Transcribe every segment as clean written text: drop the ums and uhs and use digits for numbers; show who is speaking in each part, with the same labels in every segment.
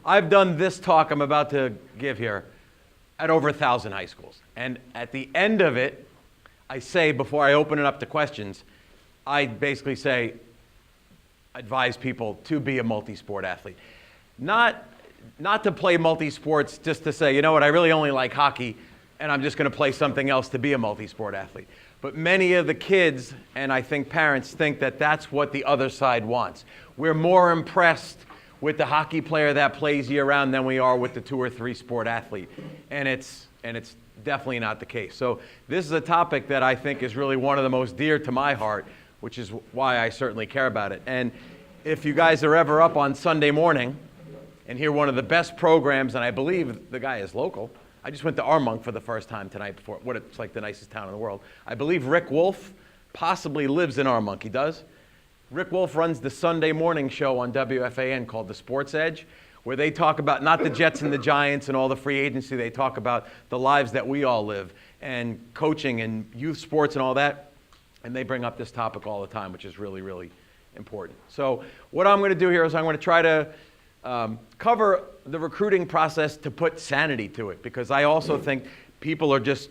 Speaker 1: I've done this talk I'm about to give here at over 1,000 high schools. And at the end of it, I say, before I open it up to questions, I basically say, advise people to be a multi-sport athlete. Not to play multi-sports just to say, you know what, I really only like hockey, and I'm just going to play something else to be a multi-sport athlete. But many of the kids, and I think parents, think that that's what the other side wants. We're more impressed with the hockey player that plays year-round than we are with the 2 or 3 sport athlete. And it's definitely not the case. So this is a topic that I think is really one of the most dear to my heart, which is why I certainly care about it. And if you guys are ever up on Sunday morning and hear one of the best programs, and I believe the guy is local. I just went to Armonk for the first time tonight before, what it's like the nicest town in the world. I believe Rick Wolf possibly lives in Armonk. He does. Rick Wolf runs the Sunday morning show on WFAN called The Sports Edge, where they talk about not the Jets and the Giants and all the free agency. They talk about the lives that we all live and coaching and youth sports and all that. And they bring up this topic all the time, which is really, really important. So what I'm going to do here is I'm going to try to cover the recruiting process to put sanity to it, because I also think people are just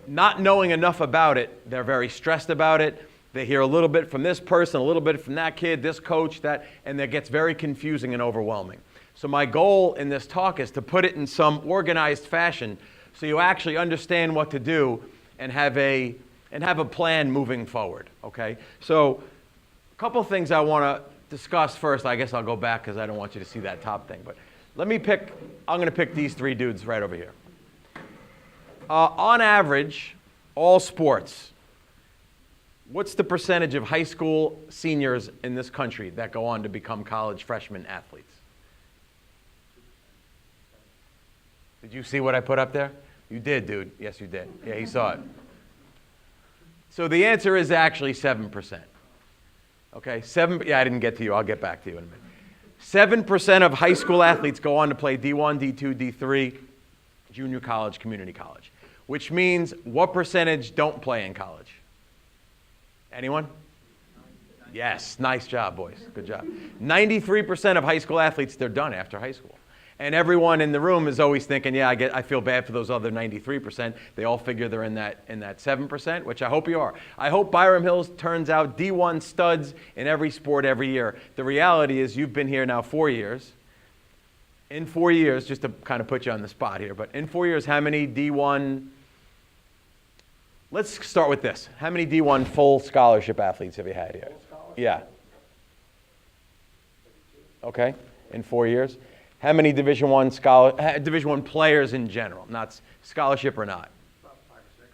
Speaker 1: not knowing enough about it. They're very stressed about it. They hear a little bit from this person, a little bit from that kid, this coach, that, and it gets very confusing and overwhelming. So my goal in this talk is to put it in some organized fashion so you actually understand what to do and have a plan moving forward, okay? So a couple things I want to discuss first. I guess I'll go back because I don't want you to see that top thing. But I'm going to pick these 3 dudes right over here. On average, all sports, what's the percentage of high school seniors in this country that go on to become college freshman athletes? Did you see what I put up there? You did, dude. Yes, you did. Yeah, he saw it. So the answer is actually 7%. Okay, yeah, I didn't get to you. I'll get back to you in a minute. 7% of high school athletes go on to play D1, D2, D3, junior college, community college, which means what percentage don't play in college? Anyone? Yes, nice job, boys. Good job. 93% of high school athletes, they're done after high school. And everyone in the room is always thinking, yeah, I feel bad for those other 93%. They all figure they're in that 7%, which I hope you are. I hope Byram Hills turns out D1 studs in every sport every year. The reality is you've been here now 4 years. In 4 years, just to kind of put you on the spot here, but in 4 years, how many D1, let's start with this. How many D1 full scholarship athletes have you had here? Yeah. Okay, in 4 years. How many Division I players in general, not scholarship or not?
Speaker 2: About 5 or 6.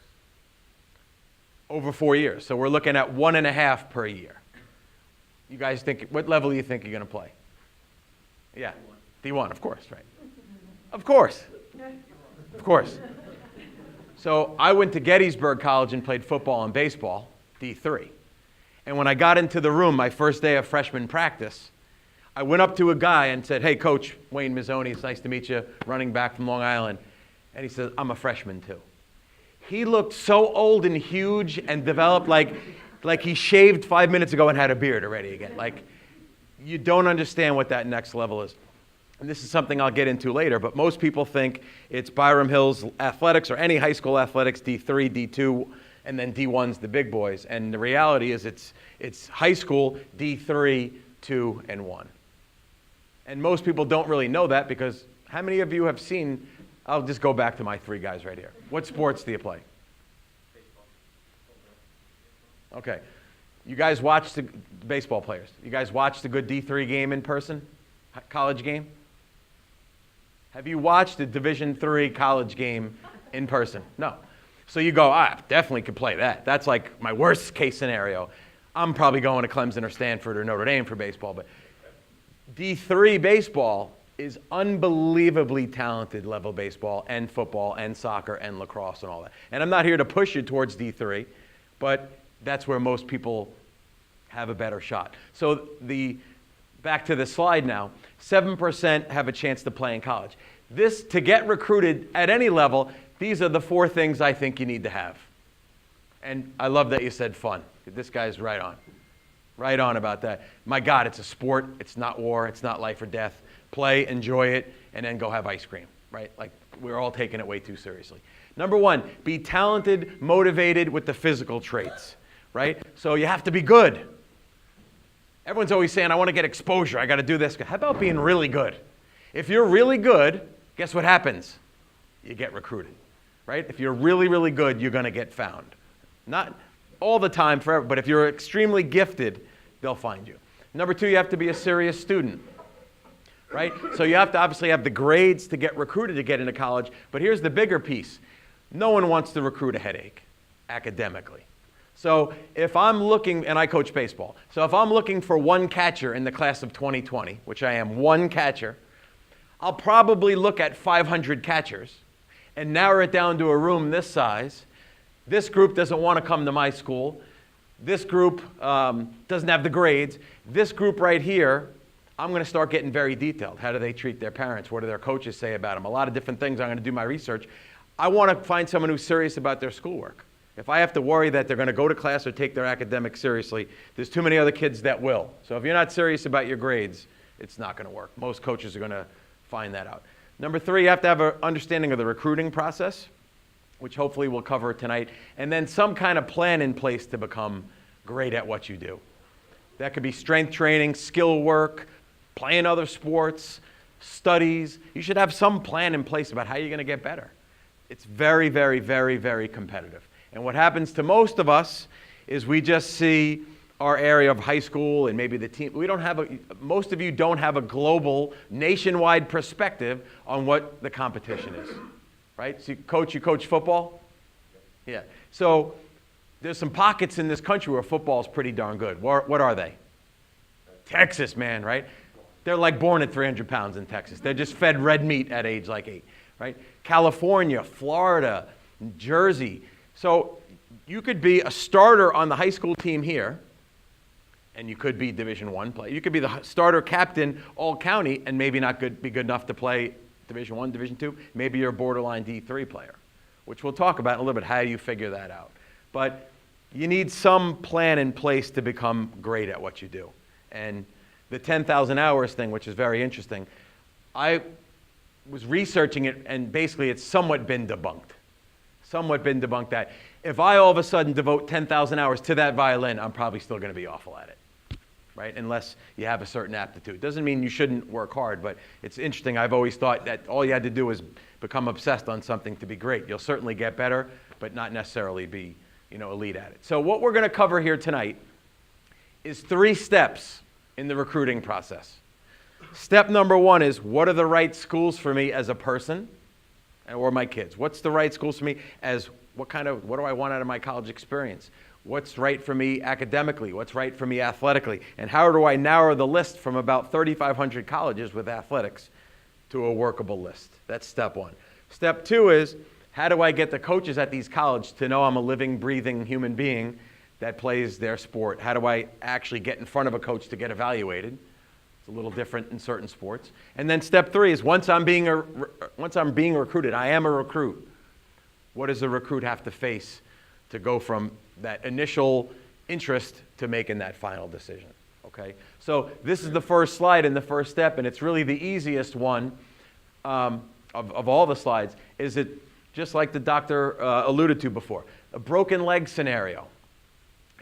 Speaker 1: Over 4 years. So we're looking at 1.5 per year. You guys think, what level do you think you're going to play? Yeah, D1, of course, right? Of course. Of course. So I went to Gettysburg College and played football and baseball, D3. And when I got into the room, my first day of freshman practice, I went up to a guy and said, hey, Coach Wayne Mazzoni, it's nice to meet you, running back from Long Island. And he said, I'm a freshman too. He looked so old and huge and developed like he shaved 5 minutes ago and had a beard already again. Like, you don't understand what that next level is. And this is something I'll get into later, but most people think it's Byram Hills athletics or any high school athletics, D3, D2, and then D1's the big boys. And the reality is it's high school, D3, 2, and 1. And most people don't really know that because how many of you have seen, I'll just go back to my 3 guys right here. What sports do you play?
Speaker 2: Baseball.
Speaker 1: Okay. You guys watch the baseball players. You guys watch the good D3 game in person? College game? Have you watched a Division III college game in person? No. So you go, I definitely could play that. That's like my worst case scenario. I'm probably going to Clemson or Stanford or Notre Dame for baseball, but D3 baseball is unbelievably talented level baseball and football and soccer and lacrosse and all that. And I'm not here to push you towards D3, but that's where most people have a better shot. So back to the slide now, 7% have a chance to play in college. This, to get recruited at any level, these are the 4 things I think you need to have. And I love that you said fun. This guy's right on. Right on about that. My God, it's a sport. It's not war. It's not life or death. play, enjoy it, and then go have ice cream, right? Like, we're all taking it way too seriously. Number one, be talented, motivated with the physical traits, right? So you have to be good. Everyone's always saying, I want to get exposure, I got to do this. How about being really good? If you're really good, guess what happens? You get recruited, right? If you're really, really good, you're going to get found. Not all the time forever, but if you're extremely gifted, they'll find you. Number two, you have to be a serious student, right? So you have to obviously have the grades to get recruited to get into college, but here's the bigger piece. No one wants to recruit a headache academically. So if I'm looking, and I coach baseball, so if I'm looking for one catcher in the class of 2020, which I am one catcher, I'll probably look at 500 catchers and narrow it down to a room this size. This group doesn't want to come to my school. This group doesn't have the grades. This group right here, I'm going to start getting very detailed. How do they treat their parents? What do their coaches say about them? A lot of different things. I'm going to do my research. I want to find someone who's serious about their schoolwork. If I have to worry that they're going to go to class or take their academics seriously, there's too many other kids that will. So if you're not serious about your grades, it's not going to work. Most coaches are going to find that out. Number three, you have to have an understanding of the recruiting process, which hopefully we'll cover tonight, and then some kind of plan in place to become great at what you do. That could be strength training, skill work, playing other sports, studies. You should have some plan in place about how you're going to get better. It's very, very, very, very competitive. And what happens to most of us is we just see our area of high school and maybe the team. Most of you don't have a global, nationwide perspective on what the competition is, right? So you coach football? Yeah. So there's some pockets in this country where football is pretty darn good. What are they? Texas, man, right? They're like born at 300 pounds in Texas. They're just fed red meat at age like 8, right? California, Florida, Jersey. So you could be a starter on the high school team here, and you could be Division I player. You could be the starter captain all county and maybe not be good enough to play Division I, Division II. Maybe you're a borderline D3 player, which we'll talk about in a little bit, how you figure that out. But you need some plan in place to become great at what you do. And the 10,000 hours thing, which is very interesting, I was researching it, and basically it's somewhat been debunked. That if I all of a sudden devote 10,000 hours to that violin, I'm probably still going to be awful at it, right? Unless you have a certain aptitude. Doesn't mean you shouldn't work hard, but it's interesting. I've always thought that all you had to do was become obsessed on something to be great. You'll certainly get better, but not necessarily be, elite at it. So what we're going to cover here tonight is 3 steps in the recruiting process. Step number 1 is, what are the right schools for me as a person or my kids? What's the right schools for me as what do I want out of my college experience? What's right for me academically? What's right for me athletically? And how do I narrow the list from about 3,500 colleges with athletics to a workable list? That's step 1. Step 2 is, how do I get the coaches at these colleges to know I'm a living, breathing human being that plays their sport? How do I actually get in front of a coach to get evaluated? It's a little different in certain sports. And then step 3 is, once I'm being recruited, I am a recruit. What does the recruit have to face to go from that initial interest to making that final decision? Okay. So this is the first slide in the first step, and it's really the easiest one of all the slides. Is it just like the doctor alluded to before, a broken leg scenario?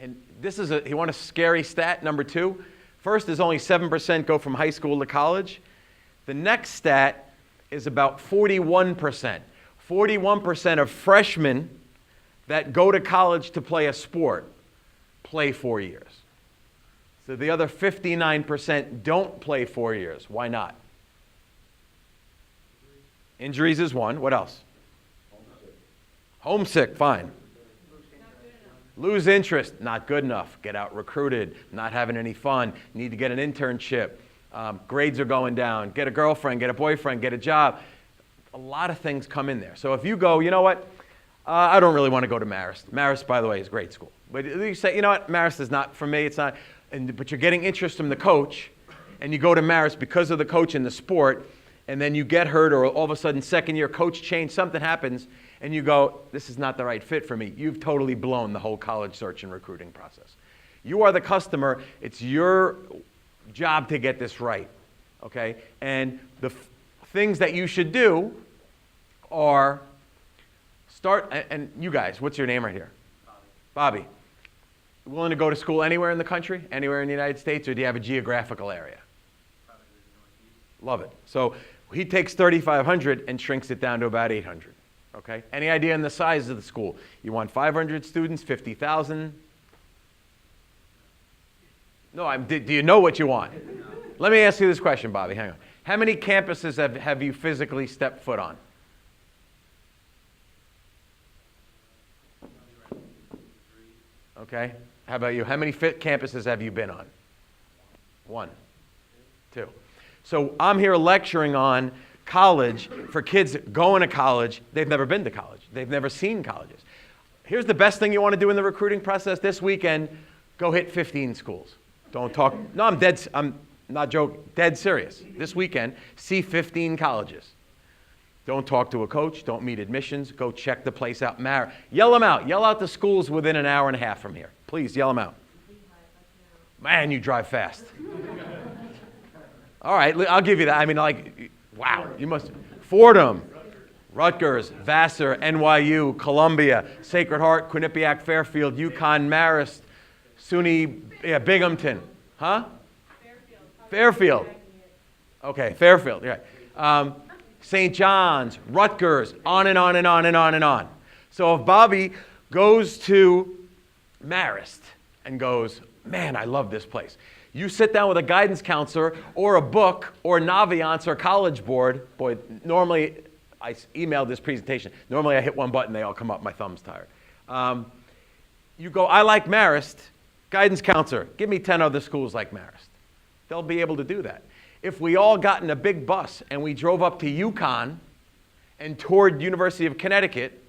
Speaker 1: And this is you want a scary stat, number 2. First is only 7% go from high school to college. The next stat is about 41%. 41% of freshmen that go to college to play a sport play 4 years. So the other 59% don't play 4 years. Why not? Injuries is one. What else? Homesick, fine. Lose interest, not good enough. Get out recruited, not having any fun, need to get an internship. Grades are going down. Get a girlfriend, get a boyfriend, get a job. A lot of things come in there. So if you go, you know what, I don't really want to go to Marist. Marist, by the way, is a great school. But you say, you know what, Marist is not for me, it's not. But you're getting interest from the coach, and you go to Marist because of the coach in the sport, and then you get hurt, or all of a sudden, second year, coach change, something happens, and you go, this is not the right fit for me. You've totally blown the whole college search and recruiting process. You are the customer. It's your job to get this right. okay? And the things that you should do are start, and you guys, what's your name right here? Bobby. Willing to go to school anywhere in the country, anywhere in the United States, or do you have a geographical area?
Speaker 2: Probably the Northeast.
Speaker 1: Love it. So he takes 3,500 and shrinks it down to about 800. Okay? Any idea on the size of the school? You want 500 students, 50,000? No, do you know what you want? Let me ask you this question, Bobby. Hang on. How many campuses have you physically stepped foot on? Okay. How about you? How many campuses have you been on? One. Two. So I'm here lecturing on college for kids going to college. They've never been to college. They've never seen colleges. Here's the best thing you want to do in the recruiting process this weekend. Go hit 15 schools. Don't talk. No, I'm not joking. Dead serious. This weekend, see 15 colleges. Don't talk to a coach. Don't meet admissions. Go check the place out. Yell them out. Yell out the schools within an hour and a half from here. Please yell them out. Man, you drive fast. All right, I'll give you that. I mean, like, wow, you must. Fordham, Rutgers, Vassar, NYU, Columbia, Sacred Heart, Quinnipiac, Fairfield, UConn, Marist, SUNY, Binghamton. Huh? Fairfield. Okay, Fairfield, right. St. John's, Rutgers, on and on and on and on and on. So if Bobby goes to Marist and goes, man, I love this place. You sit down with a guidance counselor or a book or Naviance or College Board. Boy, normally I emailed this presentation. Normally I hit one button, they all come up, my thumb's tired. You go, I like Marist, guidance counselor, give me 10 other schools like Marist. They'll be able to do that. If we all got in a big bus and we drove up to UConn and toured University of Connecticut,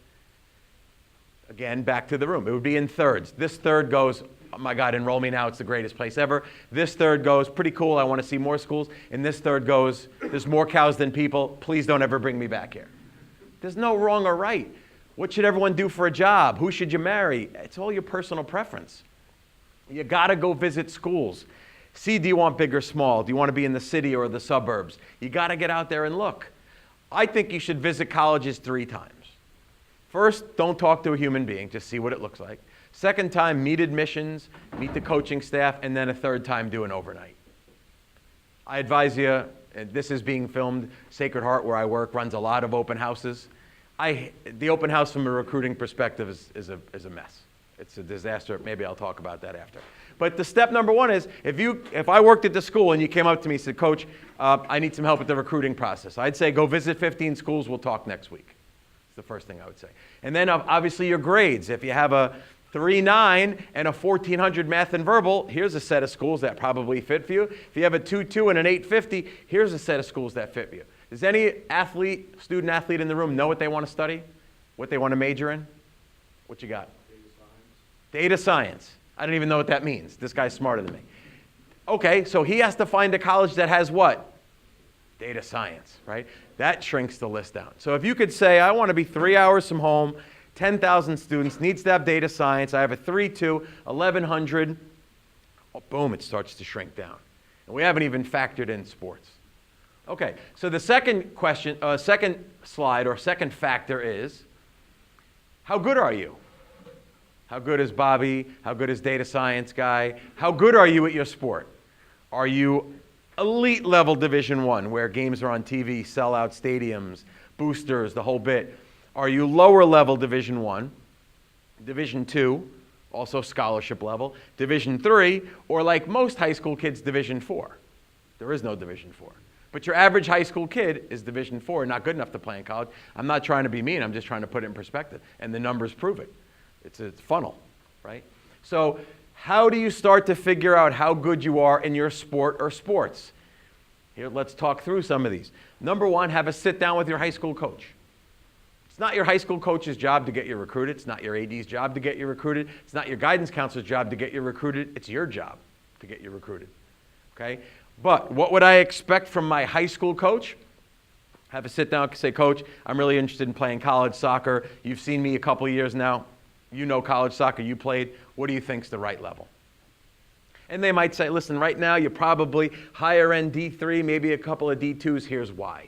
Speaker 1: again, back to the room, it would be in thirds. This third goes, oh my God, enroll me now, it's the greatest place ever. This third goes, pretty cool, I want to see more schools. And this third goes, there's more cows than people, please don't ever bring me back here. There's no wrong or right. What should everyone do for a job? Who should you marry? It's all your personal preference. You gotta go visit schools. See, do you want big or small? Do you want to be in the city or the suburbs? You got to get out there and look. I think you should visit colleges 3 times. First, don't talk to a human being, just see what it looks like. Second time, meet admissions, meet the coaching staff, and then a third time, do an overnight. I advise you, and this is being filmed, Sacred Heart, where I work, runs a lot of open houses. The open house from a recruiting perspective is a mess. It's a disaster. Maybe I'll talk about that after. But the step number one is, if I worked at the school and you came up to me and said, Coach, I need some help with the recruiting process, I'd say, go visit 15 schools, we'll talk next week. It's the first thing I would say. And then obviously your grades. If you have a 3.9 and a 1,400 math and verbal, here's a set of schools that probably fit for you. If you have a 2.2 and an 850, here's a set of schools that fit for you. Does any student athlete in the room know what they want to study? What they want to major in? What you got? Data science. I don't even know what that means. This guy's smarter than me. Okay, so he has to find a college that has what? Data science, right? That shrinks the list down. So if you could say, I want to be 3 hours from home, 10,000 students, needs to have data science, I have a 3.2, 1,100, oh, boom, it starts to shrink down. And we haven't even factored in sports. Okay, so the second question, second slide or second factor is, how good are you? How good is Bobby? How good is data science guy? How good are you at your sport? Are you elite level Division I, where games are on TV, sellout stadiums, boosters, the whole bit? Are you lower level Division I, Division II, also scholarship level, Division III, or like most high school kids, Division IV? There is no Division IV. But your average high school kid is Division IV, not good enough to play in college. I'm not trying to be mean, I'm just trying to put it in perspective, and the numbers prove it. It's a funnel, right? So how do you start to figure out how good you are in your sport or sports? Here, let's talk through some of these. Number one, have a sit down with your high school coach. It's not your high school coach's job to get you recruited. It's not your AD's job to get you recruited. It's not your guidance counselor's job to get you recruited. It's your job to get you recruited, okay? But what would I expect from my high school coach? Have a sit down and say, Coach, I'm really interested in playing college soccer. You've seen me a couple of years now. You know college soccer, you played. What do you think's the right level? And they might say, listen, right now you're probably higher end D3, maybe a couple of D2s, here's why.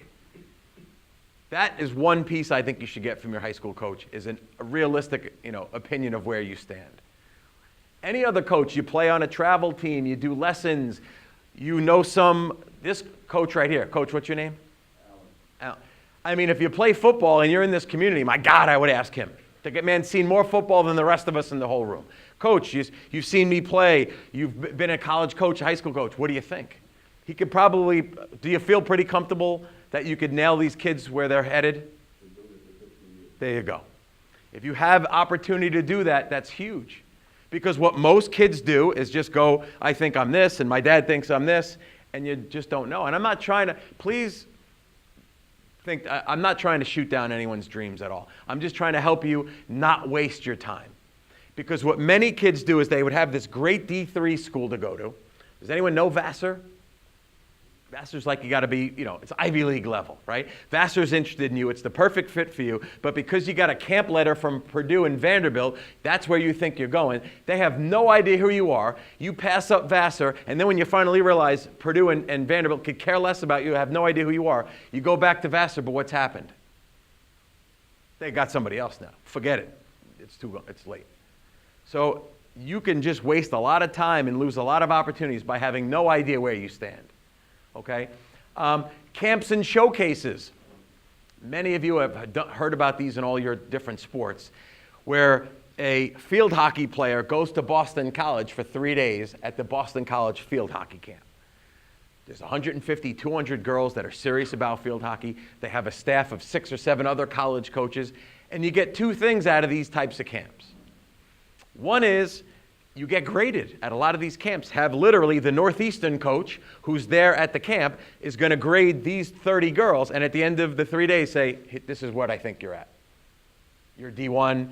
Speaker 1: That is one piece I think you should get from your high school coach, is a realistic, opinion of where you stand. Any other coach, you play on a travel team, you do lessons, this coach right here. Coach, what's your name? Alan. I mean, if you play football and you're in this community, my God, I would ask him. The man's seen more football than the rest of us in the whole room. Coach, you've seen me play. You've been a college coach, a high school coach. What do you think? He could probably, do you feel pretty comfortable that you could nail these kids where they're headed? There you go. If you have opportunity to do that, that's huge. Because what most kids do is just go, I think I'm this, and my dad thinks I'm this, and you just don't know. And I'm not trying to, please think, I'm not trying to shoot down anyone's dreams at all. I'm just trying to help you not waste your time. Because what many kids do is they would have this great D3 school to go to. Does anyone know Vassar? Vassar's like you got to be, it's Ivy League level, right? Vassar's interested in you. It's the perfect fit for you. But because you got a camp letter from Purdue and Vanderbilt, that's where you think you're going. They have no idea who you are. You pass up Vassar, and then when you finally realize Purdue and Vanderbilt could care less about you, have no idea who you are, you go back to Vassar, but what's happened? They got somebody else now. Forget it. It's late. So you can just waste a lot of time and lose a lot of opportunities by having no idea where you stand. Okay? Camps and showcases. Many of you have heard about these in all your different sports, where a field hockey player goes to Boston College for 3 days at the Boston College field hockey camp. There's 150, 200 girls that are serious about field hockey. They have a staff of 6 or 7 other college coaches, and you get 2 things out of these types of camps. One is, you get graded at a lot of these camps. Have literally the Northeastern coach who's there at the camp is going to grade these 30 girls, and at the end of the 3 days say, this is what I think you're at. You're D1,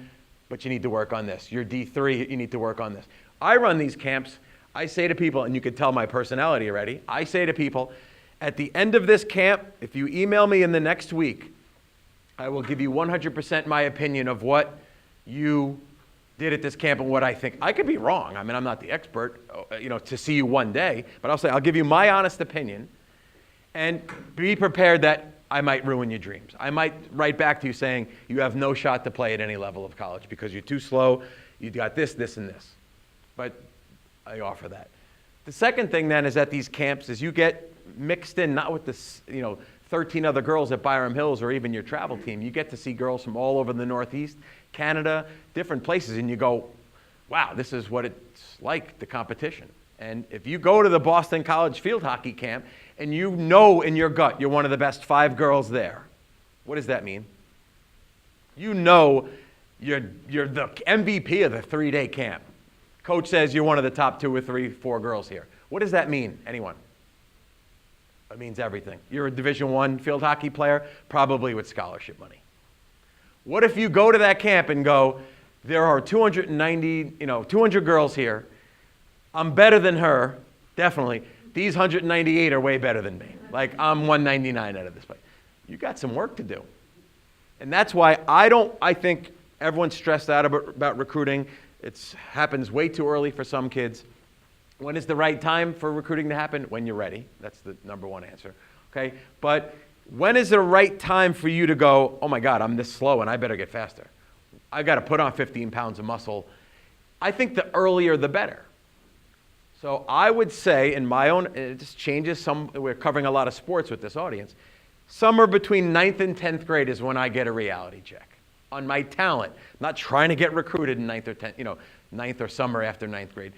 Speaker 1: but you need to work on this. You're D3, you need to work on this. I run these camps. I say to people, and you can tell my personality already, I say to people, at the end of this camp, if you email me in the next week, I will give you 100% my opinion of what you did at this camp and what I think. I could be wrong. I mean, I'm not the expert, to see you one day, but I'll give you my honest opinion, and be prepared that I might ruin your dreams. I might write back to you saying you have no shot to play at any level of college because you're too slow, you got this, this, and this. But I offer that. The second thing then is at these camps is you get mixed in, not with the 13 other girls at Byram Hills or even your travel team. You get to see girls from all over the Northeast, Canada, different places, and you go, wow, this is what it's like, the competition. And if you go to the Boston College field hockey camp and you know in your gut you're one of the best 5 girls there, what does that mean? You know you're the MVP of the 3-day camp. Coach says you're one of the top 2 or 3, 4 girls here. What does that mean? Anyone? It means everything. You're a Division I field hockey player, probably with scholarship money. What if you go to that camp and go, there are 200 girls here. I'm better than her, definitely. These 198 are way better than me. Like, I'm 199 out of this place. You got some work to do. And that's why I think everyone's stressed out about recruiting. It happens way too early for some kids. When is the right time for recruiting to happen? When you're ready. That's the number one answer. Okay? But when is the right time for you to go, oh my God, I'm this slow and I better get faster? I've got to put on 15 pounds of muscle. I think the earlier the better. So I would say in my own, it just changes we're covering a lot of sports with this audience. Somewhere between 9th and 10th grade is when I get a reality check on my talent. I'm not trying to get recruited in 9th or 10th, 9th or summer after 9th grade.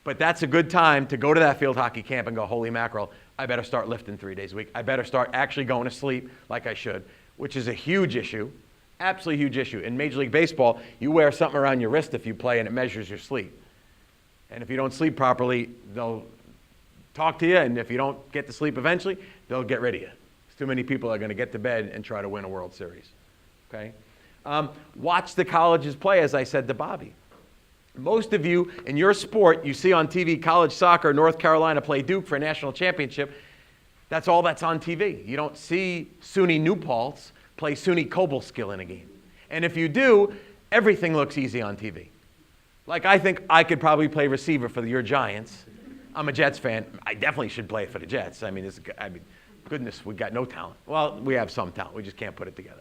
Speaker 1: But that's a good time to go to that field hockey camp and go, holy mackerel, I better start lifting 3 days a week. I better start actually going to sleep like I should, which is a huge issue, absolutely huge issue. In Major League Baseball, you wear something around your wrist if you play and it measures your sleep. And if you don't sleep properly, they'll talk to you, and if you don't get to sleep eventually, they'll get rid of you. Too many people are going to get to bed and try to win a World Series. Okay? Watch the colleges play, as I said to Bobby. Most of you in your sport, you see on TV college soccer, North Carolina play Duke for a national championship. That's all that's on TV. You don't see SUNY New Paltz play SUNY Cobleskill in a game. And if you do, everything looks easy on TV. Like, I think I could probably play receiver for your Giants I'm a Jets fan. I definitely should play for the Jets. Goodness, we got no talent. Well, we have some talent. We just can't put it together.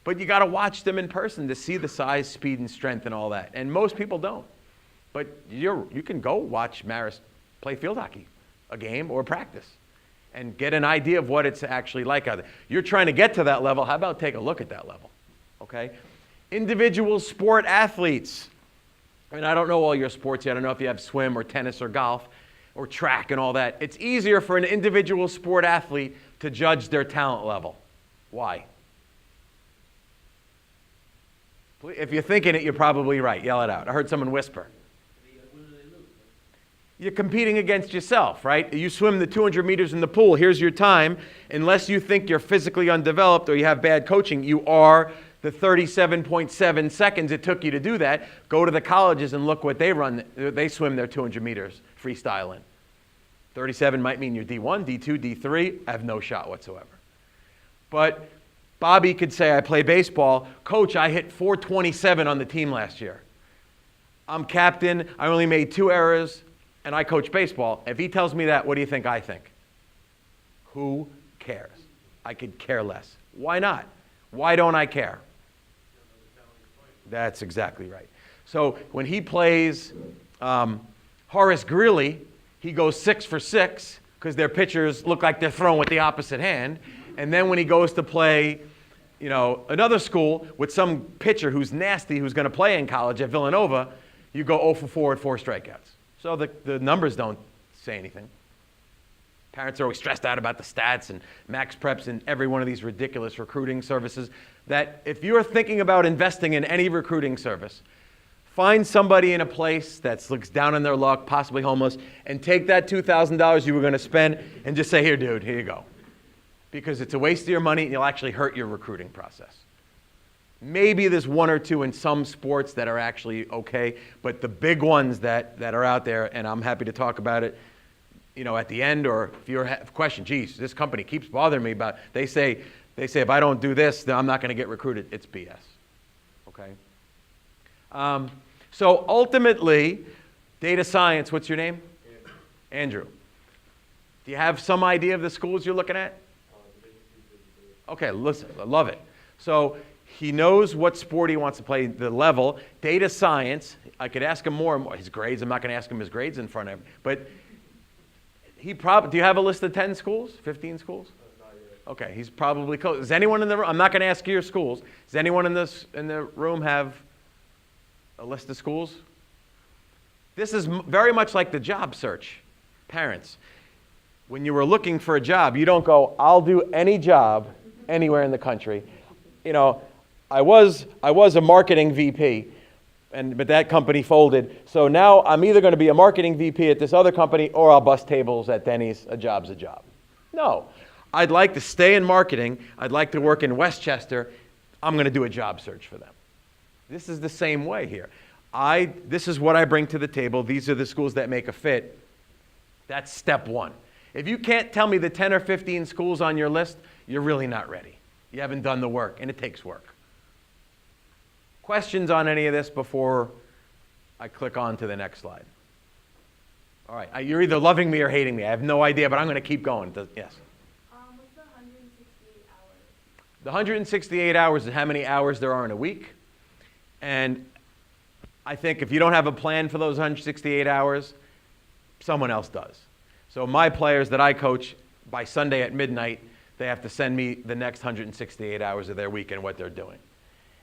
Speaker 1: But you got to watch them in person to see the size, speed, and strength and all that. And most people don't. But you can go watch Maris play field hockey, a game or practice, and get an idea of what it's actually like out there. You're trying to get to that level. How about take a look at that level? Okay? Individual sport athletes. And I don't know all your sports yet. I don't know if you have swim or tennis or golf or track and all that. It's easier for an individual sport athlete to judge their talent level. Why? If you're thinking it, you're probably right. Yell it out. I heard someone whisper. You're competing against yourself, right? You swim the 200 meters in the pool. Here's your time. Unless you think you're physically undeveloped or you have bad coaching, you are the 37.7 seconds it took you to do that. Go to the colleges and look what they run. They swim their 200 meters freestyle in. 37 might mean you're D1, D2, D3. I have no shot whatsoever. But Bobby could say, I play baseball. Coach, I hit 427 on the team last year. I'm captain. I only made 2 errors, and I coach baseball. If he tells me that, what do you think I think? Who cares? I could care less. Why not? Why don't I care? That's exactly right. So when he plays Horace Greeley, he goes 6 for 6 because their pitchers look like they're throwing with the opposite hand. And then when he goes to play, another school with some pitcher who's nasty, who's going to play in college at Villanova, you go 0 for 4 with 4 strikeouts. So the numbers don't say anything. Parents are always stressed out about the stats and max preps and every one of these ridiculous recruiting services that if you're thinking about investing in any recruiting service, find somebody in a place that looks down on their luck, possibly homeless, and take that $2,000 you were going to spend and just say, here, dude, here you go. Because it's a waste of your money and you'll actually hurt your recruiting process. Maybe there's 1 or 2 in some sports that are actually okay, but the big ones that are out there, and I'm happy to talk about it, at the end, or if you have a question, geez, this company keeps bothering me about, they say if I don't do this, then I'm not going to get recruited. It's BS, okay? So ultimately, data science, what's your name? Andrew. Do you have some idea of the schools you're looking at? Okay, listen, I love it. So he knows what sport he wants to play, the level. Data science, I could ask him more, his grades. I'm not going to ask him his grades in front of him. But do you have a list of 10 schools, 15 schools? Okay, he's probably close. Does anyone in the room, I'm not going to ask you your schools. Does anyone in the room have a list of schools? This is very much like the job search. Parents, when you were looking for a job, you don't go, I'll do any job anywhere in the country. I was a marketing VP, but that company folded. So now I'm either going to be a marketing VP at this other company or I'll bust tables at Denny's. A job's a job. No. I'd like to stay in marketing. I'd like to work in Westchester. I'm going to do a job search for them. This is the same way here. This is what I bring to the table. These are the schools that make a fit. That's step 1. If you can't tell me the 10 or 15 schools on your list, you're really not ready. You haven't done the work, and it takes work. Questions on any of this before I click on to the next slide? All right, you're either loving me or hating me. I have no idea, but I'm going to keep going. Yes?
Speaker 3: What's the 168 hours?
Speaker 1: The 168 hours is how many hours there are in a week. And I think if you don't have a plan for those 168 hours, someone else does. So my players that I coach, by Sunday at midnight, they have to send me the next 168 hours of their week and what they're doing.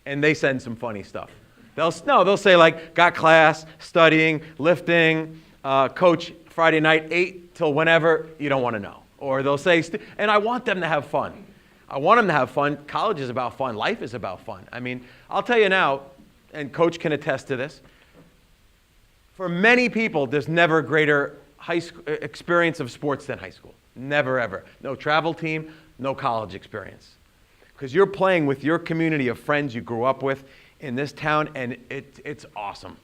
Speaker 1: And they send some funny stuff. They'll say like, got class, studying, lifting, coach Friday night, 8 till whenever, you don't want to know. Or they'll say, and I want them to have fun. I want them to have fun. College is about fun. Life is about fun. I mean, I'll tell you now, and Coach can attest to this, for many people, there's never greater high school experience of sports than high school. Never, ever. No travel team, no college experience. Because you're playing with your community of friends you grew up with in this town, and it's awesome.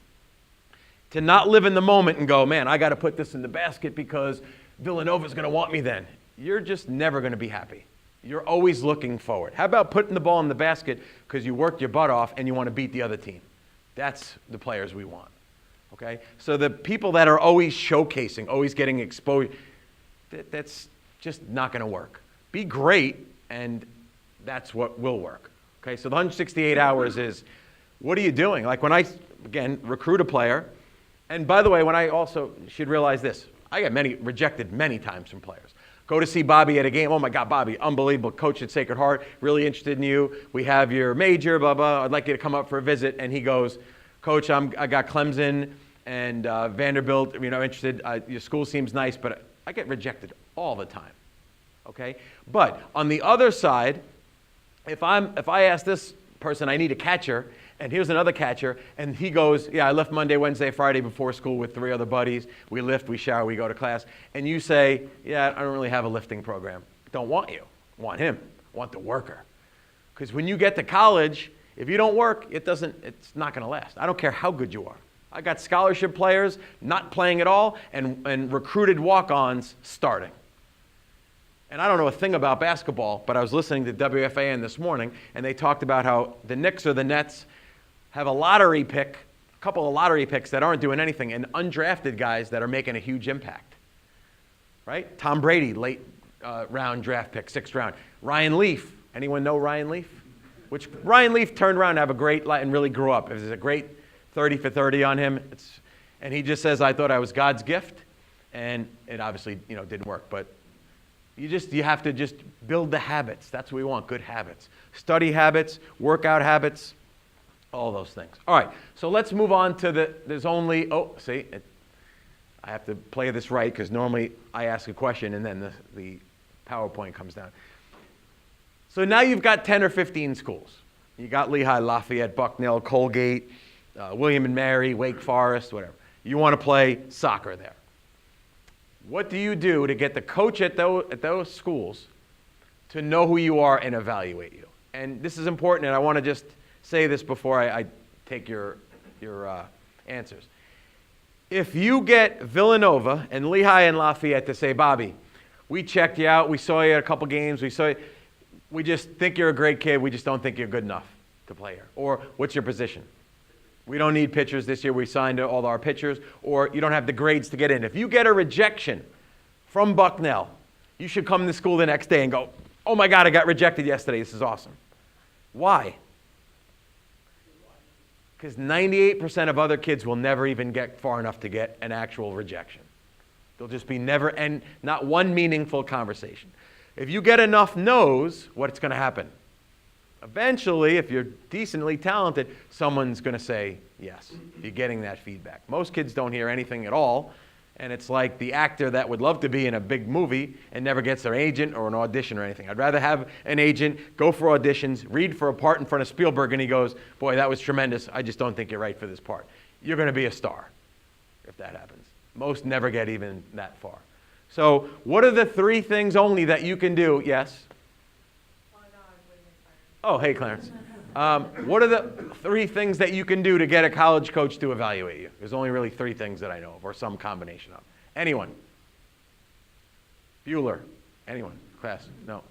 Speaker 1: To not live in the moment and go, man, I got to put this in the basket because Villanova's going to want me then. You're just never going to be happy. You're always looking forward. How about putting the ball in the basket because you worked your butt off and you want to beat the other team? That's the players we want. Okay? So the people that are always showcasing, always getting exposed, that's just not going to work. Be great, and that's what will work. Okay? So the 168 hours is, what are you doing? Like when I, again, recruit a player, and by the way, when I also should realize this, I got rejected many times from players. Go to see Bobby at a game. Oh my God, Bobby, unbelievable coach at Sacred Heart. Really interested in you. We have your major, blah, blah. I'd like you to come up for a visit. And he goes, Coach, I got Clemson and Vanderbilt, interested. Your school seems nice, but I get rejected all the time. Okay? But on the other side, if I ask this person, I need a catcher, and here's another catcher, and he goes, yeah, I left Monday, Wednesday, Friday before school with 3 other buddies. We lift, we shower, we go to class. And you say, yeah, I don't really have a lifting program. Don't want you. Want him. Want the worker. Because when you get to college, if you don't work, it's not going to last. I don't care how good you are. I got scholarship players not playing at all and recruited walk-ons starting. And I don't know a thing about basketball, but I was listening to WFAN this morning, and they talked about how the Knicks or the Nets have a couple of lottery picks that aren't doing anything, and undrafted guys that are making a huge impact. Right? Tom Brady, late round draft pick, 6th round. Ryan Leaf. Anyone know Ryan Leaf? Which Ryan Leaf turned around to have a great and really grew up. It was a great 30 for 30 on him. And he just says, I thought I was God's gift. And it obviously, didn't work. But you have to just build the habits. That's what we want, good habits. Study habits, workout habits, all those things. All right, so let's move on to I have to play this right because normally I ask a question and then the PowerPoint comes down. So now you've got 10 or 15 schools. You got Lehigh, Lafayette, Bucknell, Colgate, William and Mary, Wake Forest, whatever. You want to play soccer there. What do you do to get the coach at those schools to know who you are and evaluate you? And this is important, and I want to just say this before I take your answers. If you get Villanova and Lehigh and Lafayette to say, Bobby, we checked you out, we saw you at a couple games, we just think you're a great kid, we just don't think you're good enough to play here. Or what's your position? We don't need pitchers this year, we signed all our pitchers, or you don't have the grades to get in. If you get a rejection from Bucknell, you should come to school the next day and go, oh my God, I got rejected yesterday, this is awesome. Why? Because 98% of other kids will never even get far enough to get an actual rejection. There'll just be not one meaningful conversation. If you get enough no's, what's going to happen? Eventually, if you're decently talented, someone's going to say yes. You're getting that feedback. Most kids don't hear anything at all, and it's like the actor that would love to be in a big movie and never gets their agent or an audition or anything. I'd rather have an agent go for auditions, read for a part in front of Spielberg, and he goes, boy, that was tremendous. I just don't think you're right for this part. You're going to be a star if that happens. Most never get even that far. So what are the 3 things only that you can do? Yes? Oh, hey, Clarence. What are the 3 things that you can do to get a college coach to evaluate you? There's only really 3 things that I know of, or some combination of. Anyone? Bueller? Anyone? Class? No.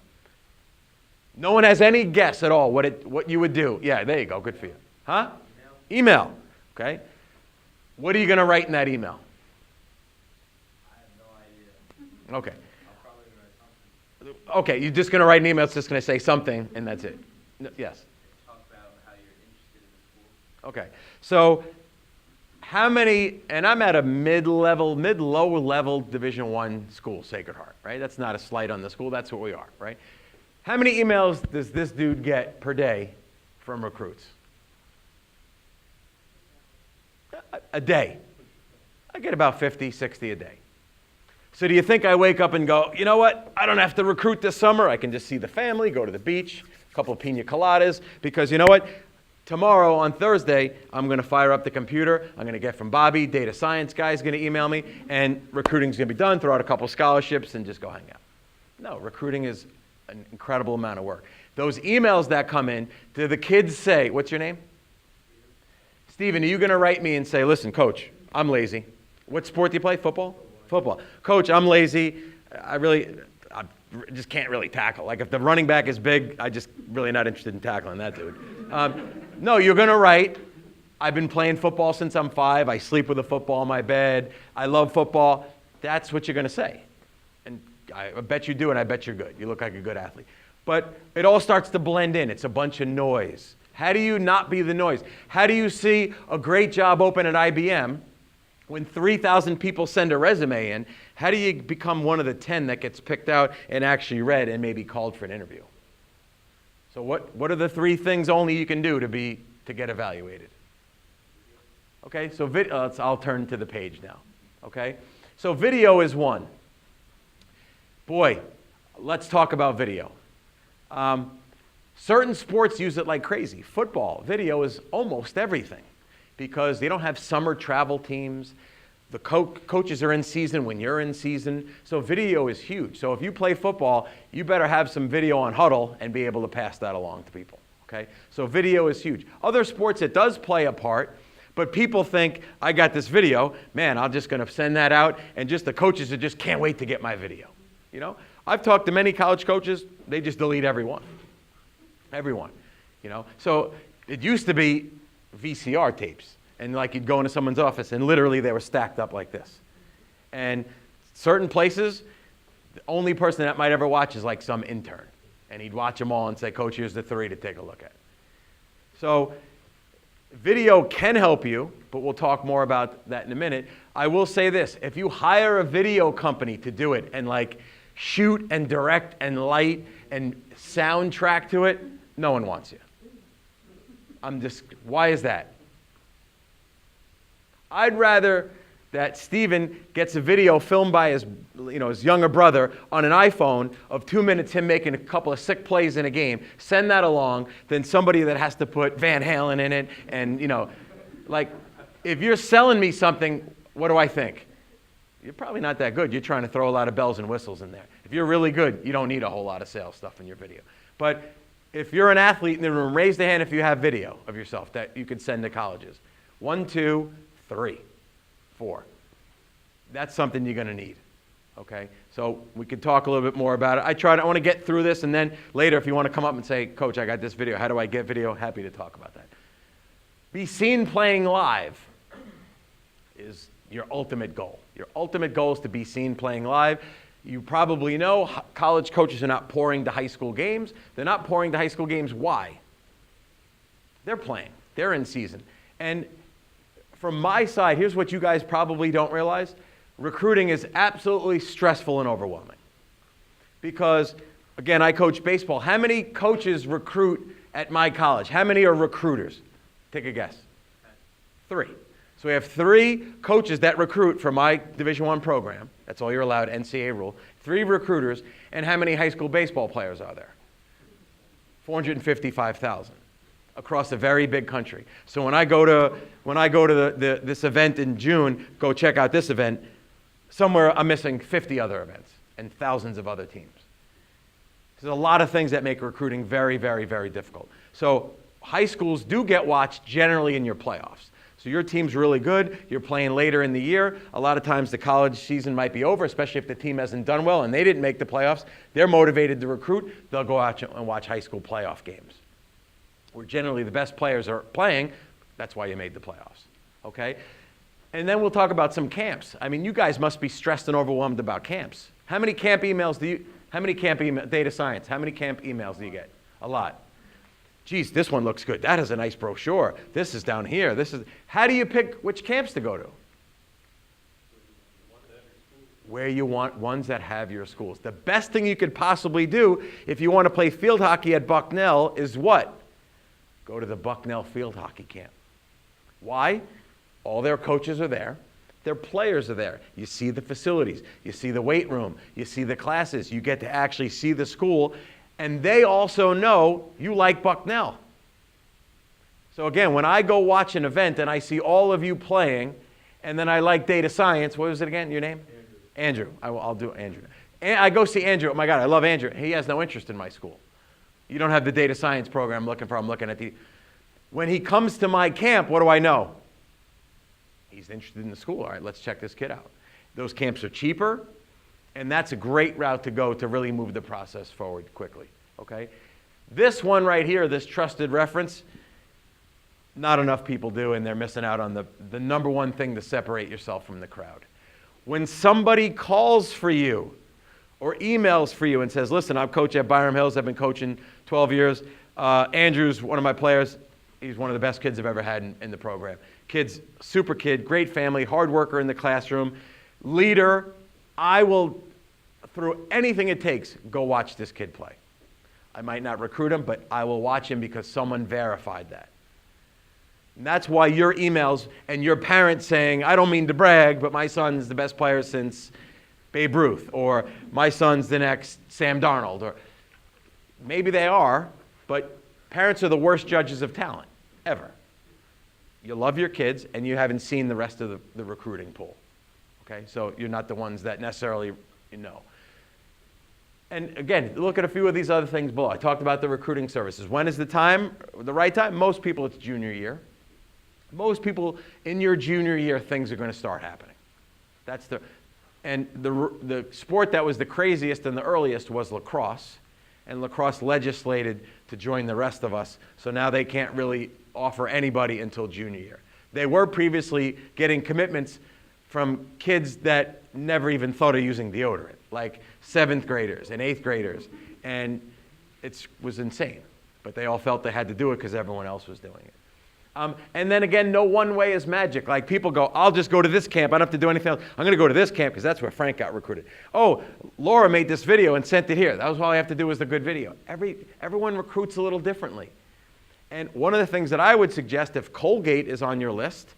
Speaker 1: No one has any guess at all what you would do. Yeah, there you go. Good for you. Huh? Email. Okay. What are you going to write in that email?
Speaker 2: I have no idea.
Speaker 1: Okay.
Speaker 2: I'll probably write something.
Speaker 1: Okay, you're just going to write an email. It's just going to say something, and that's it. No, yes.
Speaker 2: Talk about how you're interested in the school.
Speaker 1: Okay. So how many, and I'm at a mid-lower level Division I school, Sacred Heart, right? That's not a slight on the school. That's what we are, right? How many emails does this dude get per day from recruits? A day. I get about 50, 60 a day. So do you think I wake up and go, you know what? I don't have to recruit this summer. I can just see the family, go to the beach, a couple of pina coladas, because you know what? Tomorrow on Thursday, I'm going to fire up the computer. I'm going to get from Bobby, data science guy is going to email me, and recruiting's going to be done, throw out a couple scholarships, and just go hang out. No, recruiting is an incredible amount of work. Those emails that come in, do the kids say, what's your name? Stephen, are you going to write me and say, listen, coach, I'm lazy. What sport do you play? Football? Football. Coach, I'm lazy. I just can't really tackle. Like if the running back is big, I just really not interested in tackling that dude. No, you're going to write, I've been playing football since I'm 5. I sleep with a football in my bed. I love football. That's what you're going to say. And I bet you do, and I bet you're good. You look like a good athlete. But it all starts to blend in. It's a bunch of noise. How do you not be the noise? How do you see a great job open at IBM when 3,000 people send a resume in? How do you become one of the 10 that gets picked out and actually read and maybe called for an interview? So what are the 3 things only you can do to get evaluated? Okay, so I'll turn to the page now. Okay, so video is one. Boy, let's talk about video. Certain sports use it like crazy. Football, video is almost everything because they don't have summer travel teams. The coaches are in season when you're in season. So video is huge. So if you play football, you better have some video on Huddle and be able to pass that along to people. Okay? So video is huge. Other sports, it does play a part, but people think, I got this video, man, I'm just going to send that out, and just the coaches just can't wait to get my video. You know? I've talked to many college coaches, they just delete everyone. Everyone. You know? So it used to be VCR tapes. And like you'd go into someone's office and literally they were stacked up like this. And certain places, the only person that might ever watch is like some intern. And he'd watch them all and say, Coach, here's the 3 to take a look at. So video can help you, but we'll talk more about that in a minute. I will say this, if you hire a video company to do it and like shoot and direct and light and soundtrack to it, no one wants you. Why is that? I'd rather that Steven gets a video filmed by his younger brother on an iPhone of 2 minutes, him making a couple of sick plays in a game, send that along, than somebody that has to put Van Halen in it. And, like, if you're selling me something, what do I think? You're probably not that good. You're trying to throw a lot of bells and whistles in there. If you're really good, you don't need a whole lot of sales stuff in your video. But if you're an athlete in the room, raise the hand if you have video of yourself that you can send to colleges. 1, 2, 3, 4. That's something you're going to need. Okay? So we could talk a little bit more about it. I want to get through this, and then later if you want to come up and say, Coach, I got this video. How do I get video? Happy to talk about that. Be seen playing live is your ultimate goal. Your ultimate goal is to be seen playing live. You probably know college coaches are not pouring to high school games. They're not pouring to high school games. Why? They're playing. They're in season. And from my side, here's what you guys probably don't realize. Recruiting is absolutely stressful and overwhelming. Because, again, I coach baseball. How many coaches recruit at my college? How many are recruiters? Take a guess. 3. So we have 3 coaches that recruit for my Division I program. That's all you're allowed, NCAA rule. 3 recruiters, and how many high school baseball players are there? 455,000 across a very big country. So when I go to this event in June, go check out this event, somewhere I'm missing 50 other events and thousands of other teams. There's a lot of things that make recruiting very, very, very difficult. So high schools do get watched generally in your playoffs. So your team's really good, you're playing later in the year. A lot of times the college season might be over, especially if the team hasn't done well and they didn't make the playoffs. They're motivated to recruit. They'll go out and watch high school playoff games, where generally the best players are playing. That's why you made the playoffs, okay? And then we'll talk about some camps. I mean, you guys must be stressed and overwhelmed about camps. How many camp emails data science, how many camp emails do you get? A lot. Geez, this one looks good. That is a nice brochure. This is down here. How do you pick which camps to go to? Where you want ones that have your schools. The best thing you could possibly do if you want to play field hockey at Bucknell is what? Go to the Bucknell field hockey camp. Why? All their coaches are there. Their players are there. You see the facilities. You see the weight room. You see the classes. You get to actually see the school. And they also know you like Bucknell. So again, when I go watch an event and I see all of you playing, and then I like data science, what was it again, your name? Andrew. I'll do Andrew. And I go see Andrew. Oh my God, I love Andrew. He has no interest in my school. You don't have the data science program I'm looking for. I'm looking at When he comes to my camp, what do I know? He's interested in the school. All right, let's check this kid out. Those camps are cheaper, and that's a great route to go to really move the process forward quickly, okay? This one right here, this trusted reference, not enough people do, and they're missing out on the number one thing to separate yourself from the crowd. When somebody calls for you or emails for you and says, listen, I'm coach at Byram Hills. I've been coaching 12 years. Andrew's one of my players. He's one of the best kids I've ever had in the program. Kid's super kid, great family, hard worker in the classroom, leader. I will, through anything it takes, go watch this kid play. I might not recruit him, but I will watch him because someone verified that. And that's why your emails and your parents saying, I don't mean to brag, but my son's the best player since Babe Ruth, or my son's the next Sam Darnold, or maybe they are, but parents are the worst judges of talent, ever. You love your kids, and you haven't seen the rest of the recruiting pool. Okay, so you're not the ones that necessarily know. And again, look at a few of these other things below. I talked about the recruiting services. When is the time, the right time? Most people, it's junior year. Most people in your junior year, things are going to start happening. And the sport that was the craziest and the earliest was lacrosse. And lacrosse legislated to join the rest of us. So now they can't really offer anybody until junior year. They were previously getting commitments from kids that never even thought of using deodorant, like 7th graders and 8th graders. And it was insane. But they all felt they had to do it because everyone else was doing it. And then again, no one way is magic. Like people go, I'll just go to this camp. I don't have to do anything else. I'm going to go to this camp because that's where Frank got recruited. Oh, Laura made this video and sent it here. That was all I have to do was the good video. Everyone recruits a little differently. And one of the things that I would suggest, if Colgate is on your list,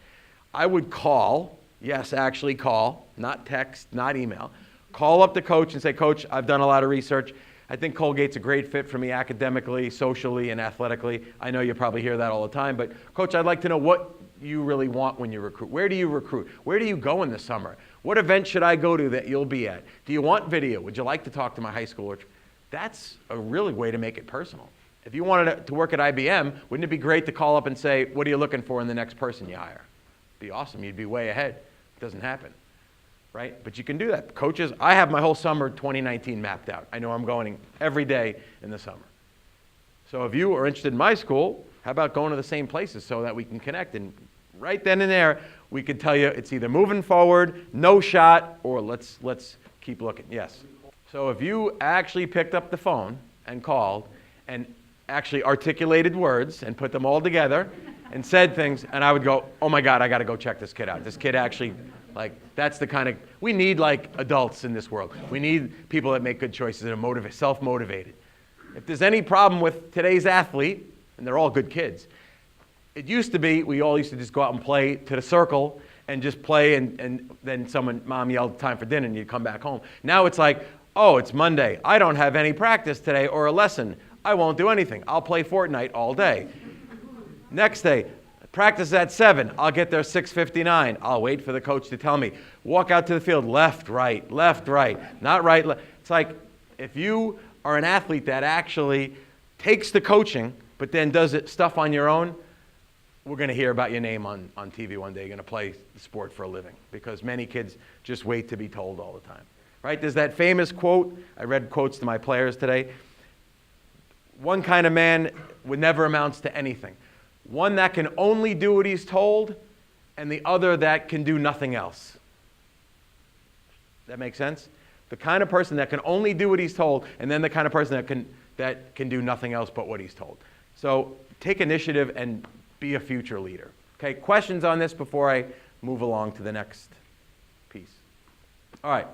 Speaker 1: I would call, yes, actually call, not text, not email. Call up the coach and say, Coach, I've done a lot of research. I think Colgate's a great fit for me academically, socially, and athletically. I know you probably hear that all the time, but Coach, I'd like to know what you really want when you recruit. Where do you recruit? Where do you go in the summer? What event should I go to that you'll be at? Do you want video? Would you like to talk to my high schooler? That's a really way to make it personal. If you wanted to work at IBM, wouldn't it be great to call up and say, what are you looking for in the next person you hire? It'd be awesome. You'd be way ahead. It doesn't happen. Right? But you can do that. Coaches, I have my whole summer 2019 mapped out. I know I'm going every day in the summer. So if you are interested in my school, how about going to the same places so that we can connect? And right then and there, we could tell you it's either moving forward, no shot, or let's keep looking. Yes. So if you actually picked up the phone and called and actually articulated words and put them all together and said things, and I would go, oh my God, I got to go check this kid out. This kid actually... that's the kind of, we need adults in this world. We need people that make good choices and are self-motivated. If there's any problem with today's athlete, and they're all good kids, it used to be, we all used to just go out and play to the circle and just play and then mom yelled time for dinner and you'd come back home. Now it's like, oh, it's Monday. I don't have any practice today or a lesson. I won't do anything. I'll play Fortnite all day. Next day, practice at 7. I'll get there 6:59. I'll wait for the coach to tell me. Walk out to the field, left, right, not right, left. It's like if you are an athlete that actually takes the coaching but then does stuff on your own, we're going to hear about your name on TV one day. You're going to play the sport for a living because many kids just wait to be told all the time. Right? There's that famous quote. I read quotes to my players today. One kind of man never amounts to anything. One that can only do what he's told, and the other that can do nothing else. That makes sense? The kind of person that can only do what he's told, and then the kind of person that can do nothing else but what he's told. So take initiative and be a future leader. Okay, questions on this before I move along to the next piece? All right.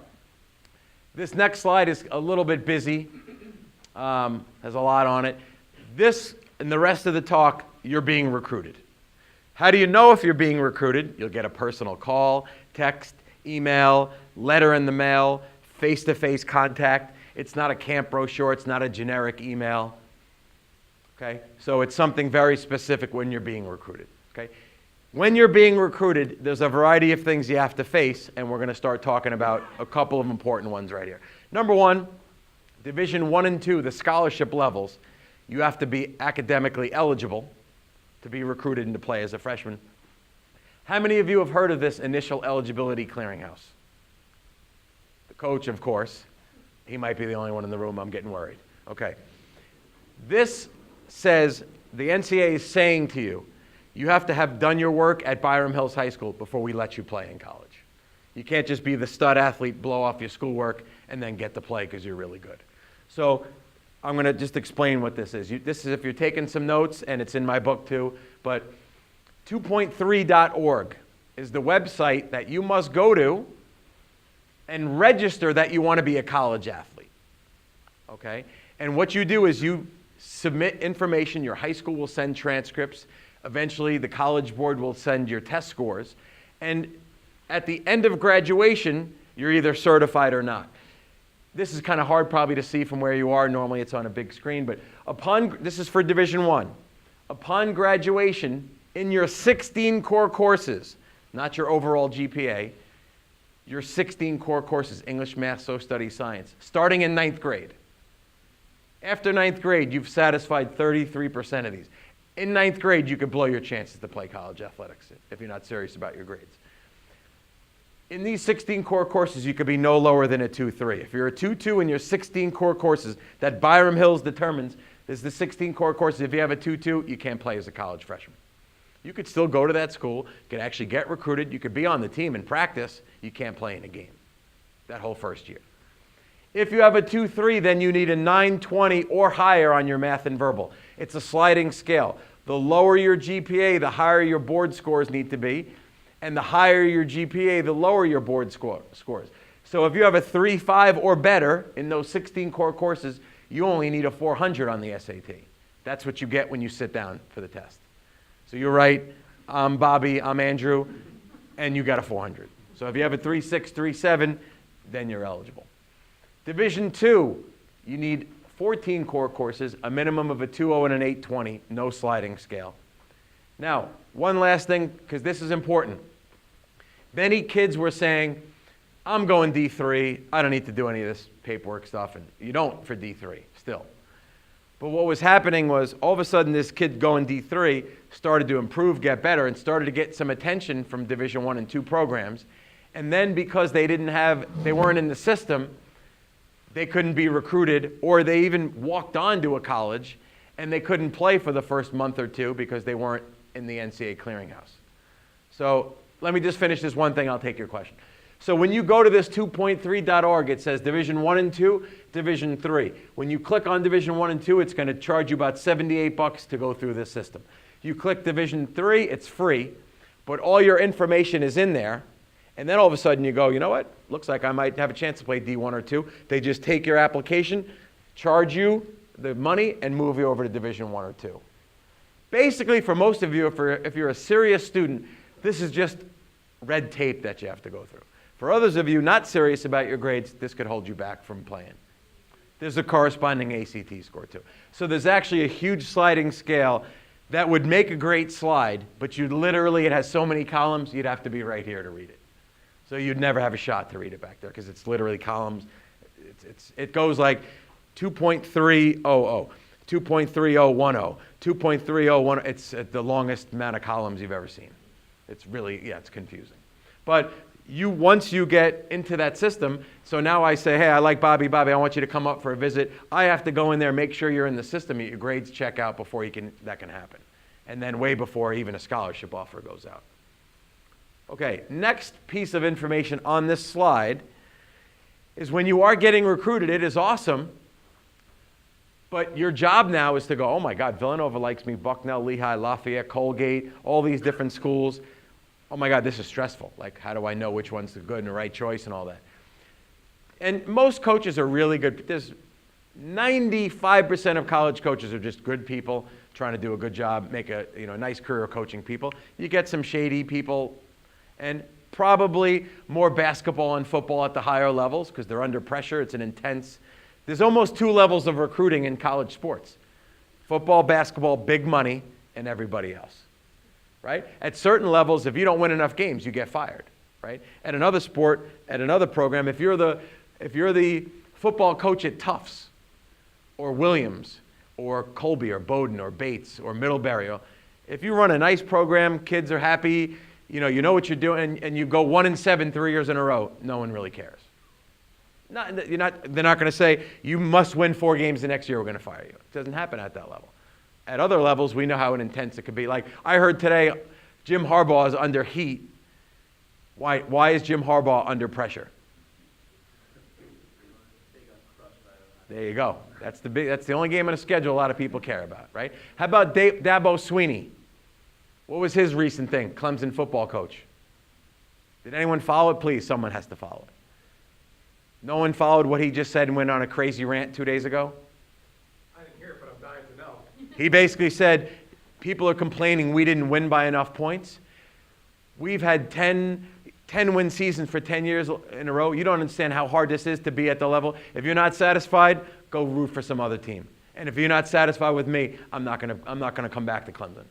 Speaker 1: This next slide is a little bit busy. Has a lot on it. This and the rest of the talk, you're being recruited. How do you know if you're being recruited? You'll get a personal call, text, email, letter in the mail, face-to-face contact. It's not a camp brochure. It's not a generic email. Okay? So it's something very specific when you're being recruited. Okay? When you're being recruited, there's a variety of things you have to face, and we're going to start talking about a couple of important ones right here. Number one, Division 1 and 2, the scholarship levels, you have to be academically eligible to be recruited and to play as a freshman. How many of you have heard of this initial eligibility clearinghouse? The coach, of course. He might be the only one in the room. I'm getting worried. Okay. This says the NCAA is saying to you, you have to have done your work at Byram Hills High School before we let you play in college. You can't just be the stud athlete, blow off your schoolwork, and then get to play because you're really good. So I'm going to just explain what this is. This is if you're taking some notes, and it's in my book too, but 2.3.org is the website that you must go to and register that you want to be a college athlete. Okay? And what you do is you submit information. Your high school will send transcripts. Eventually, the College Board will send your test scores. And at the end of graduation, you're either certified or not. This is kind of hard probably to see from where you are. Normally, it's on a big screen. But this is for Division I. Upon graduation, in your 16 core courses, not your overall GPA, your 16 core courses, English, Math, Social Studies, Science, starting in 9th grade. After 9th grade, you've satisfied 33% of these. In 9th grade, you could blow your chances to play college athletics if you're not serious about your grades. In these 16 core courses, you could be no lower than a 2.3. If you're a 2.2 in your 16 core courses that Byram Hills determines, there's the 16 core courses. If you have a 2.2, you can't play as a college freshman. You could still go to that school, could actually get recruited, you could be on the team and practice, you can't play in a game that whole first year. If you have a 2.3, then you need a 9.20 or higher on your math and verbal. It's a sliding scale. The lower your GPA, the higher your board scores need to be, and the higher your GPA, the lower your board scores. So if you have a 3.5 or better in those 16 core courses, you only need a 400 on the SAT. That's what you get when you sit down for the test. So you're right, I'm Bobby, I'm Andrew, and you got a 400. So if you have a 3.6, 3.7, then you're eligible. Division II, you need 14 core courses, a minimum of a 2.0 and an 8.20, no sliding scale. Now, one last thing, because this is important. Many kids were saying, I'm going D3, I don't need to do any of this paperwork stuff, and you don't for D3 still. But what was happening was all of a sudden this kid going D3 started to improve, get better, and started to get some attention from Division I and II programs. And then because they weren't in the system, they couldn't be recruited, or they even walked on to a college and they couldn't play for the first month or two because they weren't in the NCAA clearinghouse. So let me just finish this one thing, I'll take your question. So when you go to this 2.3.org, it says Division I and II, Division III. When you click on Division I and II, it's going to charge you about $78 to go through this system. You click Division III, it's free, but all your information is in there. And then all of a sudden you go, you know what? Looks like I might have a chance to play D1 or 2. They just take your application, charge you the money, and move you over to Division I or 2. Basically, for most of you, if you're a serious student, this is just red tape that you have to go through. For others of you not serious about your grades, this could hold you back from playing. There's a corresponding ACT score too. So there's actually a huge sliding scale that would make a great slide, but it has so many columns, you'd have to be right here to read it. So you'd never have a shot to read it back there because it's literally columns. It goes like 2.300, 2.3010, 2.3010. It's the longest amount of columns you've ever seen. It's really, it's confusing. But once you get into that system, so now I say, hey, I like Bobby, I want you to come up for a visit. I have to go in there, make sure you're in the system, your grades check out before that can happen. And then way before even a scholarship offer goes out. Okay, next piece of information on this slide is when you are getting recruited, it is awesome, but your job now is to go, oh my God, Villanova likes me, Bucknell, Lehigh, Lafayette, Colgate, all these different schools. Oh my God, this is stressful. Like, how do I know which one's the good and the right choice and all that? And most coaches are really good. There's 95% of college coaches are just good people trying to do a good job, make a nice career coaching people. You get some shady people, and probably more basketball and football at the higher levels because they're under pressure. It's there's almost 2 levels of recruiting in college sports. Football, basketball, big money, and everybody else, right? At certain levels, if you don't win enough games, you get fired, right? At another sport, at another program, if you're the football coach at Tufts or Williams or Colby or Bowdoin or Bates or Middlebury, if you run a nice program, kids are happy, you know what you're doing, and you go 1-7 3 years in a row, no one really cares. They're not going to say, you must win 4 games the next year, we're going to fire you. It doesn't happen at that level. At other levels, we know how intense it could be. Like I heard today, Jim Harbaugh is under heat. Why is Jim Harbaugh under pressure?
Speaker 2: They got crushed by Ohio.
Speaker 1: There you go. That's the only game on the schedule a lot of people care about, right? How about Dabo Swinney? What was his recent thing? Clemson football coach. Did anyone follow it? Please, someone has to follow it. No one followed what he just said and went on a crazy rant 2 days ago?
Speaker 4: I didn't hear it, but I'm dying to know.
Speaker 1: He basically said, people are complaining we didn't win by enough points. We've had 10 win seasons for 10 years in a row. You don't understand how hard this is to be at the level. If you're not satisfied, go root for some other team. And if you're not satisfied with me, I'm not gonna come back to Clemson.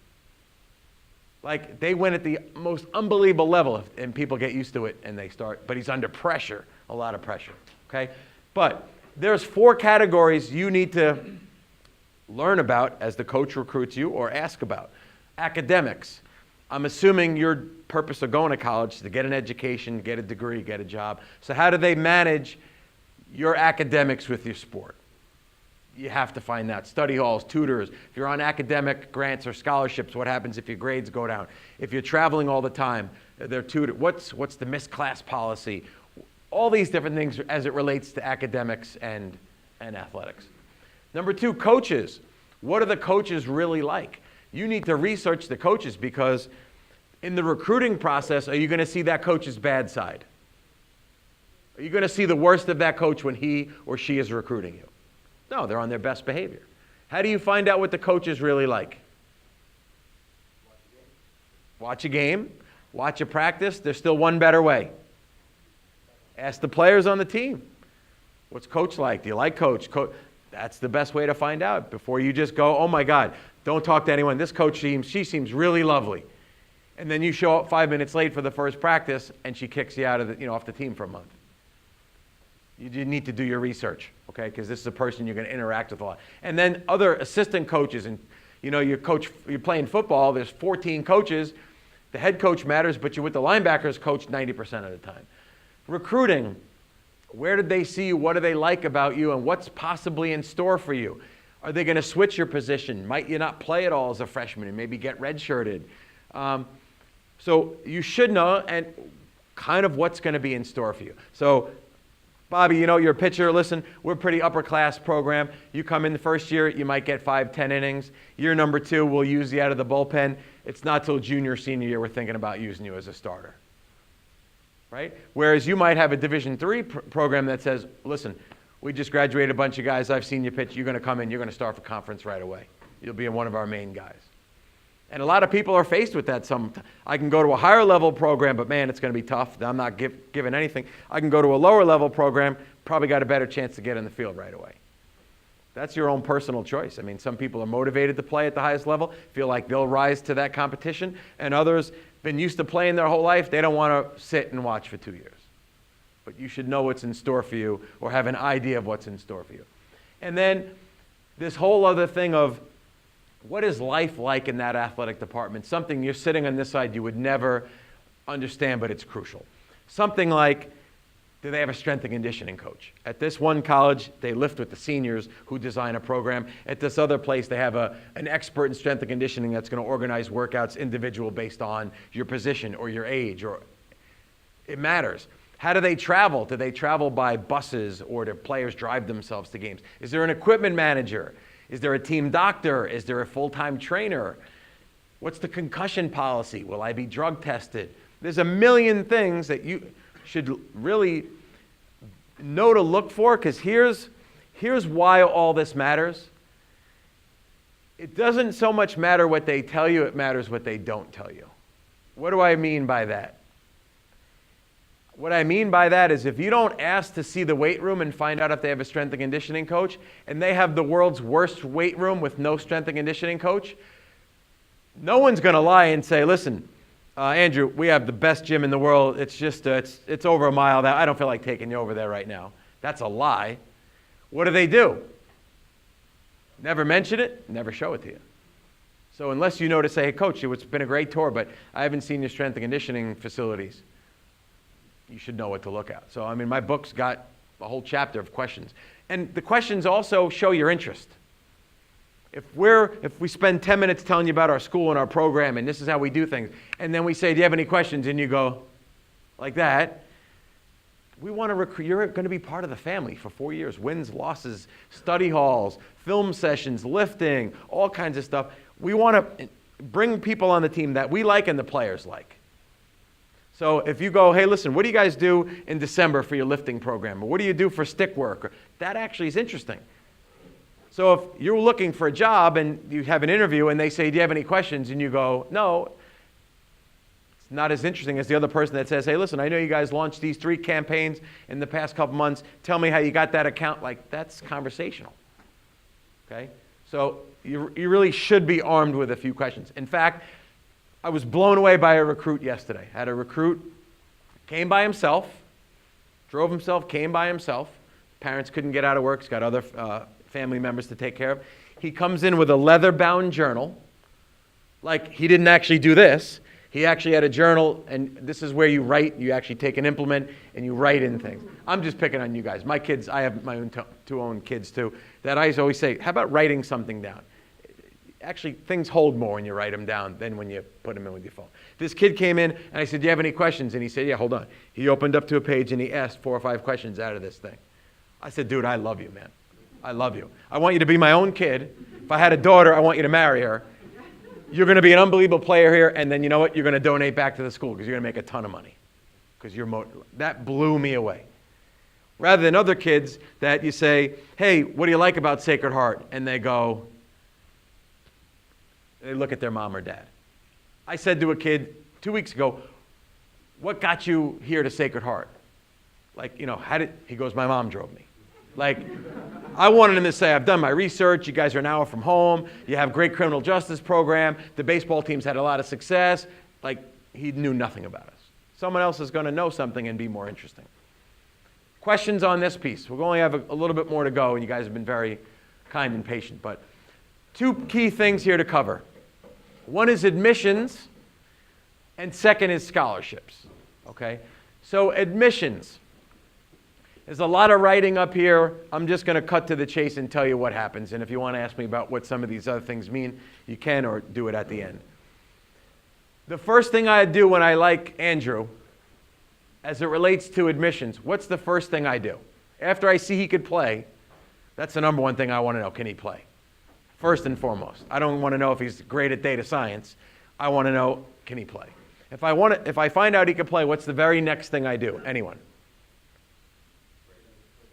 Speaker 1: Like, they win at the most unbelievable level, and people get used to it, and they start. But he's under pressure, a lot of pressure, okay? But there's 4 categories you need to learn about as the coach recruits you or ask about. Academics. I'm assuming your purpose of going to college is to get an education, get a degree, get a job. So how do they manage your academics with your sport? You have to find that. Study halls, tutors. If you're on academic grants or scholarships, what happens if your grades go down? If you're traveling all the time, they're tutored. What's the missed class policy? All these different things as it relates to academics and athletics. Number 2, coaches. What are the coaches really like? You need to research the coaches, because in the recruiting process, are you going to see that coach's bad side? Are you going to see the worst of that coach when he or she is recruiting you? No, they're on their best behavior. How do you find out what the coach is really like? Watch a game. Watch a practice. There's still one better way. Ask the players on the team. What's coach like? Do you like coach? That's the best way to find out before you just go, oh my God, don't talk to anyone. This coach she seems really lovely. And then you show up 5 minutes late for the first practice and she kicks you out of off the team for a month. You need to do your research, okay? Because this is a person you're going to interact with a lot. And then other assistant coaches, and you're playing football, there's 14 coaches. The head coach matters, but you're with the linebackers coach 90% of the time. Recruiting, where did they see you? What do they like about you? And what's possibly in store for you? Are they going to switch your position? Might you not play at all as a freshman and maybe get redshirted? So you should know and kind of what's going to be in store for you. So Bobby, you're a pitcher. Listen, we're a pretty upper class program. You come in the first year, you might get 5-10 innings. Year number 2, we'll use you out of the bullpen. It's not till junior, senior year we're thinking about using you as a starter. Right? Whereas you might have a Division III program that says, listen, we just graduated a bunch of guys. I've seen you pitch. You're going to come in. You're going to start for conference right away. You'll be one of our main guys. And a lot of people are faced with that. I can go to a higher level program, but man, it's going to be tough. I'm not given anything. I can go to a lower level program, probably got a better chance to get in the field right away. That's your own personal choice. I mean, some people are motivated to play at the highest level, feel like they'll rise to that competition, and others been used to playing their whole life. They don't want to sit and watch for 2 years. But you should know what's in store for you or have an idea of what's in store for you. And then this whole other thing of what is life like in that athletic department? Something you're sitting on this side you would never understand, but it's crucial. Something like, do they have a strength and conditioning coach? At this one college, they lift with the seniors who design a program. At this other place, they have an expert in strength and conditioning that's going to organize workouts individual based on your position or your age. Or it matters. How do they travel? Do they travel by buses or do players drive themselves to games? Is there an equipment manager? Is there a team doctor? Is there a full-time trainer? What's the concussion policy? Will I be drug tested? There's a million things that you should really know to look for, because here's why all this matters. It doesn't so much matter what they tell you, it matters what they don't tell you. What do I mean by that? What I mean by that is if you don't ask to see the weight room and find out if they have a strength and conditioning coach, and they have the world's worst weight room with no strength and conditioning coach, no one's going to lie and say, listen, Andrew, we have the best gym in the world. It's just, it's over a mile. I don't feel like taking you over there right now. That's a lie. What do? Never mention it, never show it to you. So unless you know to say, hey, coach, it's been a great tour, but I haven't seen your strength and conditioning facilities, you should know what to look at. So, my book's got a whole chapter of questions. And the questions also show your interest. If we spend 10 minutes telling you about our school and our program and this is how we do things, and then we say, do you have any questions? And you go like that, we want to recruit, you're going to be part of the family for 4 years. Wins, losses, study halls, film sessions, lifting, all kinds of stuff. We want to bring people on the team that we like and the players like. So if you go, hey, listen, what do you guys do in December for your lifting program? Or what do you do for stick work? That actually is interesting. So if you're looking for a job and you have an interview and they say, do you have any questions? And you go, no, it's not as interesting as the other person that says, hey, listen, I know you guys launched these 3 campaigns in the past couple months. Tell me how you got that account. Like, that's conversational. Okay? So you really should be armed with a few questions. In fact, I was blown away by a recruit yesterday. Had a recruit, came by himself, drove himself, came by himself. Parents couldn't get out of work. He's got other family members to take care of. He comes in with a leather-bound journal. Like, he didn't actually do this. He actually had a journal, and this is where you write. You actually take an implement, and you write in things. I'm just picking on you guys. My kids, I have my own two own kids, too, that I always say, how about writing something down? Actually, things hold more when you write them down than when you put them in with your phone. This kid came in, and I said, do you have any questions? And he said, yeah, hold on. He opened up to a page, and he asked 4 or 5 questions out of this thing. I said, dude, I love you, man. I love you. I want you to be my own kid. If I had a daughter, I want you to marry her. You're going to be an unbelievable player here, and then you know what? You're going to donate back to the school because you're going to make a ton of money. Because that blew me away. Rather than other kids that you say, hey, what do you like about Sacred Heart? And they go, they look at their mom or dad. I said to a kid 2 weeks ago, what got you here to Sacred Heart? Like, he goes, my mom drove me. Like, I wanted him to say, I've done my research. You guys are an hour from home. You have a great criminal justice program. The baseball team's had a lot of success. Like, he knew nothing about us. Someone else is going to know something and be more interesting. Questions on this piece? We'll only have a little bit more to go, and you guys have been very kind and patient. But 2 key things here to cover. One is admissions, and second is scholarships. Okay? So admissions. There's a lot of writing up here. I'm just going to cut to the chase and tell you what happens. And if you want to ask me about what some of these other things mean, you can, or do it at the end. The first thing I do when I like Andrew, as it relates to admissions, what's the first thing I do? After I see he could play, that's the number one thing I want to know. Can he play? First and foremost. I don't want to know if he's great at data science. I want to know, can he play? If I find out he can play, what's the very next thing I do? Anyone?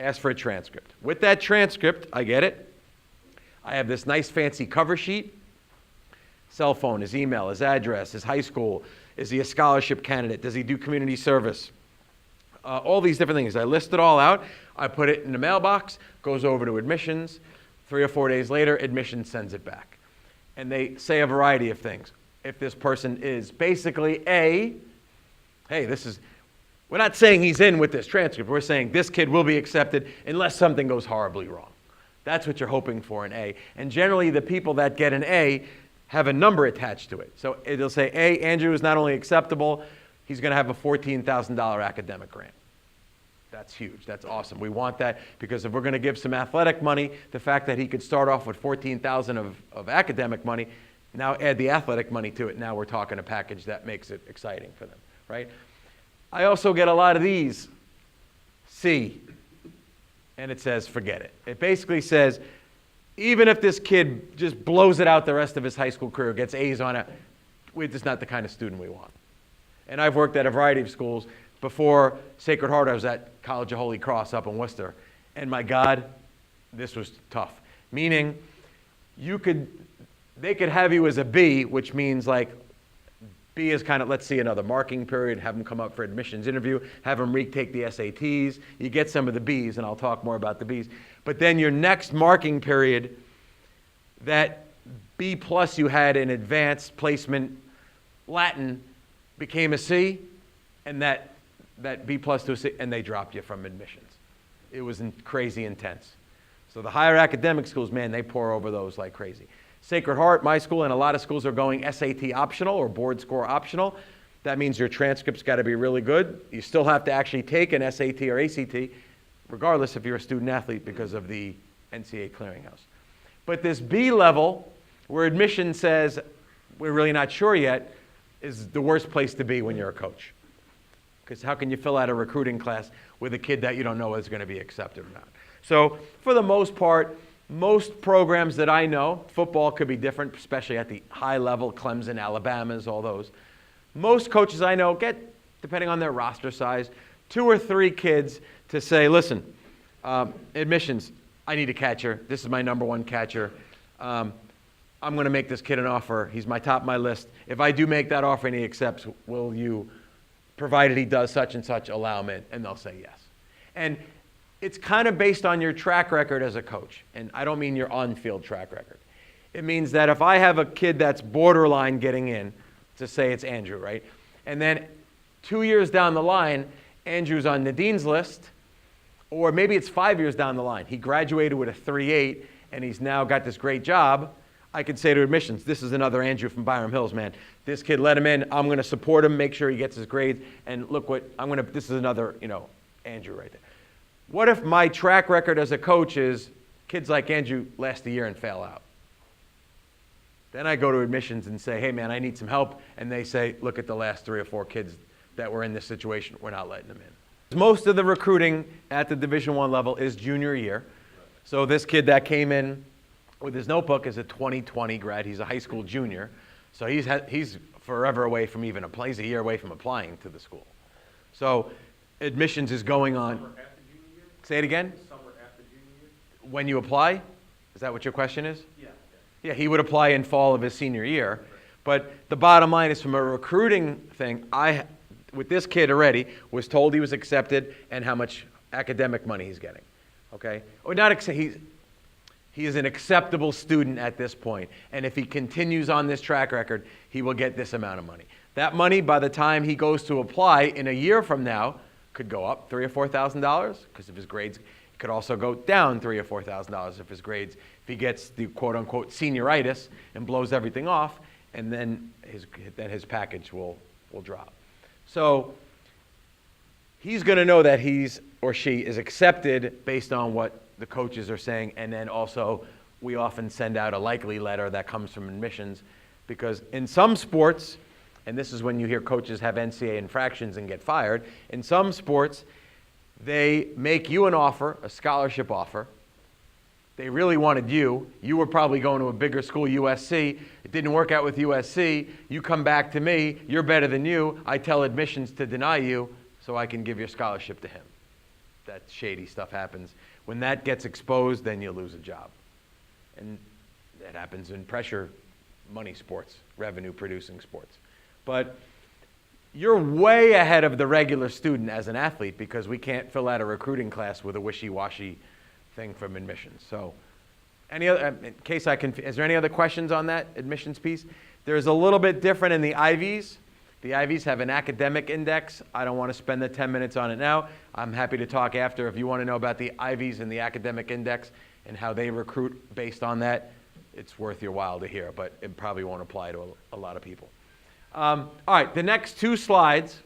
Speaker 1: Ask for a transcript. With that transcript, I get it. I have this nice fancy cover sheet. Cell phone, his email, his address, his high school. Is he a scholarship candidate? Does he do community service? All these different things. I list it all out. I put it in the mailbox, goes over to admissions. 3 or 4 days later, admissions sends it back. And they say a variety of things. If this person is basically hey, we're not saying he's in with this transcript. We're saying this kid will be accepted unless something goes horribly wrong. That's what you're hoping for, an A. And generally, the people that get an A have a number attached to it. So it'll say, A, Andrew is not only acceptable, he's going to have a $14,000 academic grant. That's huge. That's awesome. We want that because if we're going to give some athletic money, the fact that he could start off with $14,000 of academic money, now add the athletic money to it. Now we're talking a package that makes it exciting for them, right? I also get a lot of these, C, and it says, forget it. It basically says, even if this kid just blows it out the rest of his high school career, gets A's on it, we're just not the kind of student we want. And I've worked at a variety of schools. Before Sacred Heart, I was at College of Holy Cross up in Worcester. And my God, this was tough. Meaning, they could have you as a B, which means like, B is kind of, let's see another marking period, have them come up for admissions interview, have them retake the SATs. You get some of the Bs, and I'll talk more about the Bs. But then your next marking period, that B plus you had in advanced placement Latin became a C, and that B plus to a C, and they dropped you from admissions. It was crazy intense. So the higher academic schools, man, they pour over those like crazy. Sacred Heart, my school, and a lot of schools are going SAT optional or board score optional. That means your transcript's got to be really good. You still have to actually take an SAT or ACT, regardless if you're a student athlete because of the NCAA clearinghouse. But this B level, where admission says we're really not sure yet, is the worst place to be when you're a coach. Because how can you fill out a recruiting class with a kid that you don't know is going to be accepted or not? So for the most part, most programs that I know, football could be different, especially at the high level, Clemson, Alabama's, all those. Most coaches I know get, depending on their roster size, 2 or 3 kids to say, listen, admissions, I need a catcher. This is my number 1 catcher. I'm going to make this kid an offer. He's my top of my list. If I do make that offer and he accepts, will you, provided he does such and such, allow him in? And they'll say yes. And it's kind of based on your track record as a coach. And I don't mean your on-field track record. It means that if I have a kid that's borderline getting in, to say it's Andrew, right? And then 2 years down the line, Andrew's on Nadine's list, or maybe it's 5 years down the line. He graduated with a 3.8, and he's now got this great job. I could say to admissions, this is another Andrew from Byram Hills, man. This kid, let him in. I'm going to support him, make sure he gets his grades, and look what this is another, Andrew right there. What if my track record as a coach is kids like Andrew last a year and fail out? Then I go to admissions and say, hey, man, I need some help. And they say, look at the last 3 or 4 kids that were in this situation. We're not letting them in. Most of the recruiting at the Division I level is junior year. So this kid that came in with his notebook is a 2020 grad. He's a high school junior. So he's forever away from even applying. He's a year away from applying to the school. So admissions is going on.
Speaker 4: Summer after junior year?
Speaker 1: Say it again?
Speaker 4: Summer after junior year?
Speaker 1: When you apply? Is that what your question is?
Speaker 4: Yeah.
Speaker 1: Yeah, he would apply in fall of his senior year. But the bottom line is, from a recruiting thing, with this kid already, was told he was accepted and how much academic money he's getting. Okay? Or not, he is an acceptable student at this point. And if he continues on this track record, he will get this amount of money. That money, by the time he goes to apply in a year from now, could go up $3,000 or $4,000 because of his grades. It could also go down $3,000 or $4,000 if his grades, if he gets the quote-unquote senioritis and blows everything off, and then his package will drop. So he's going to know that he's or she is accepted based on what the coaches are saying, and then also we often send out a likely letter that comes from admissions, because in some sports, and this is when you hear coaches have NCAA infractions and get fired, in some sports, they make you an offer, a scholarship offer. They really wanted you. You were probably going to a bigger school, USC. It didn't work out with USC. You come back to me. You're better than you. I tell admissions to deny you so I can give your scholarship to him. That shady stuff happens. When that gets exposed, then you lose a job. And that happens in pressure money sports, revenue-producing sports. But you're way ahead of the regular student as an athlete, because we can't fill out a recruiting class with a wishy-washy thing from admissions. So, any other, in case is there any other questions on that admissions piece? There's a little bit different in the Ivies. The Ivies have an academic index. I don't want to spend the 10 minutes on it now. I'm happy to talk after if you want to know about the Ivies and the academic index and how they recruit based on that. It's worth your while to hear, but it probably won't apply to a lot of people. All right, the next 2 slides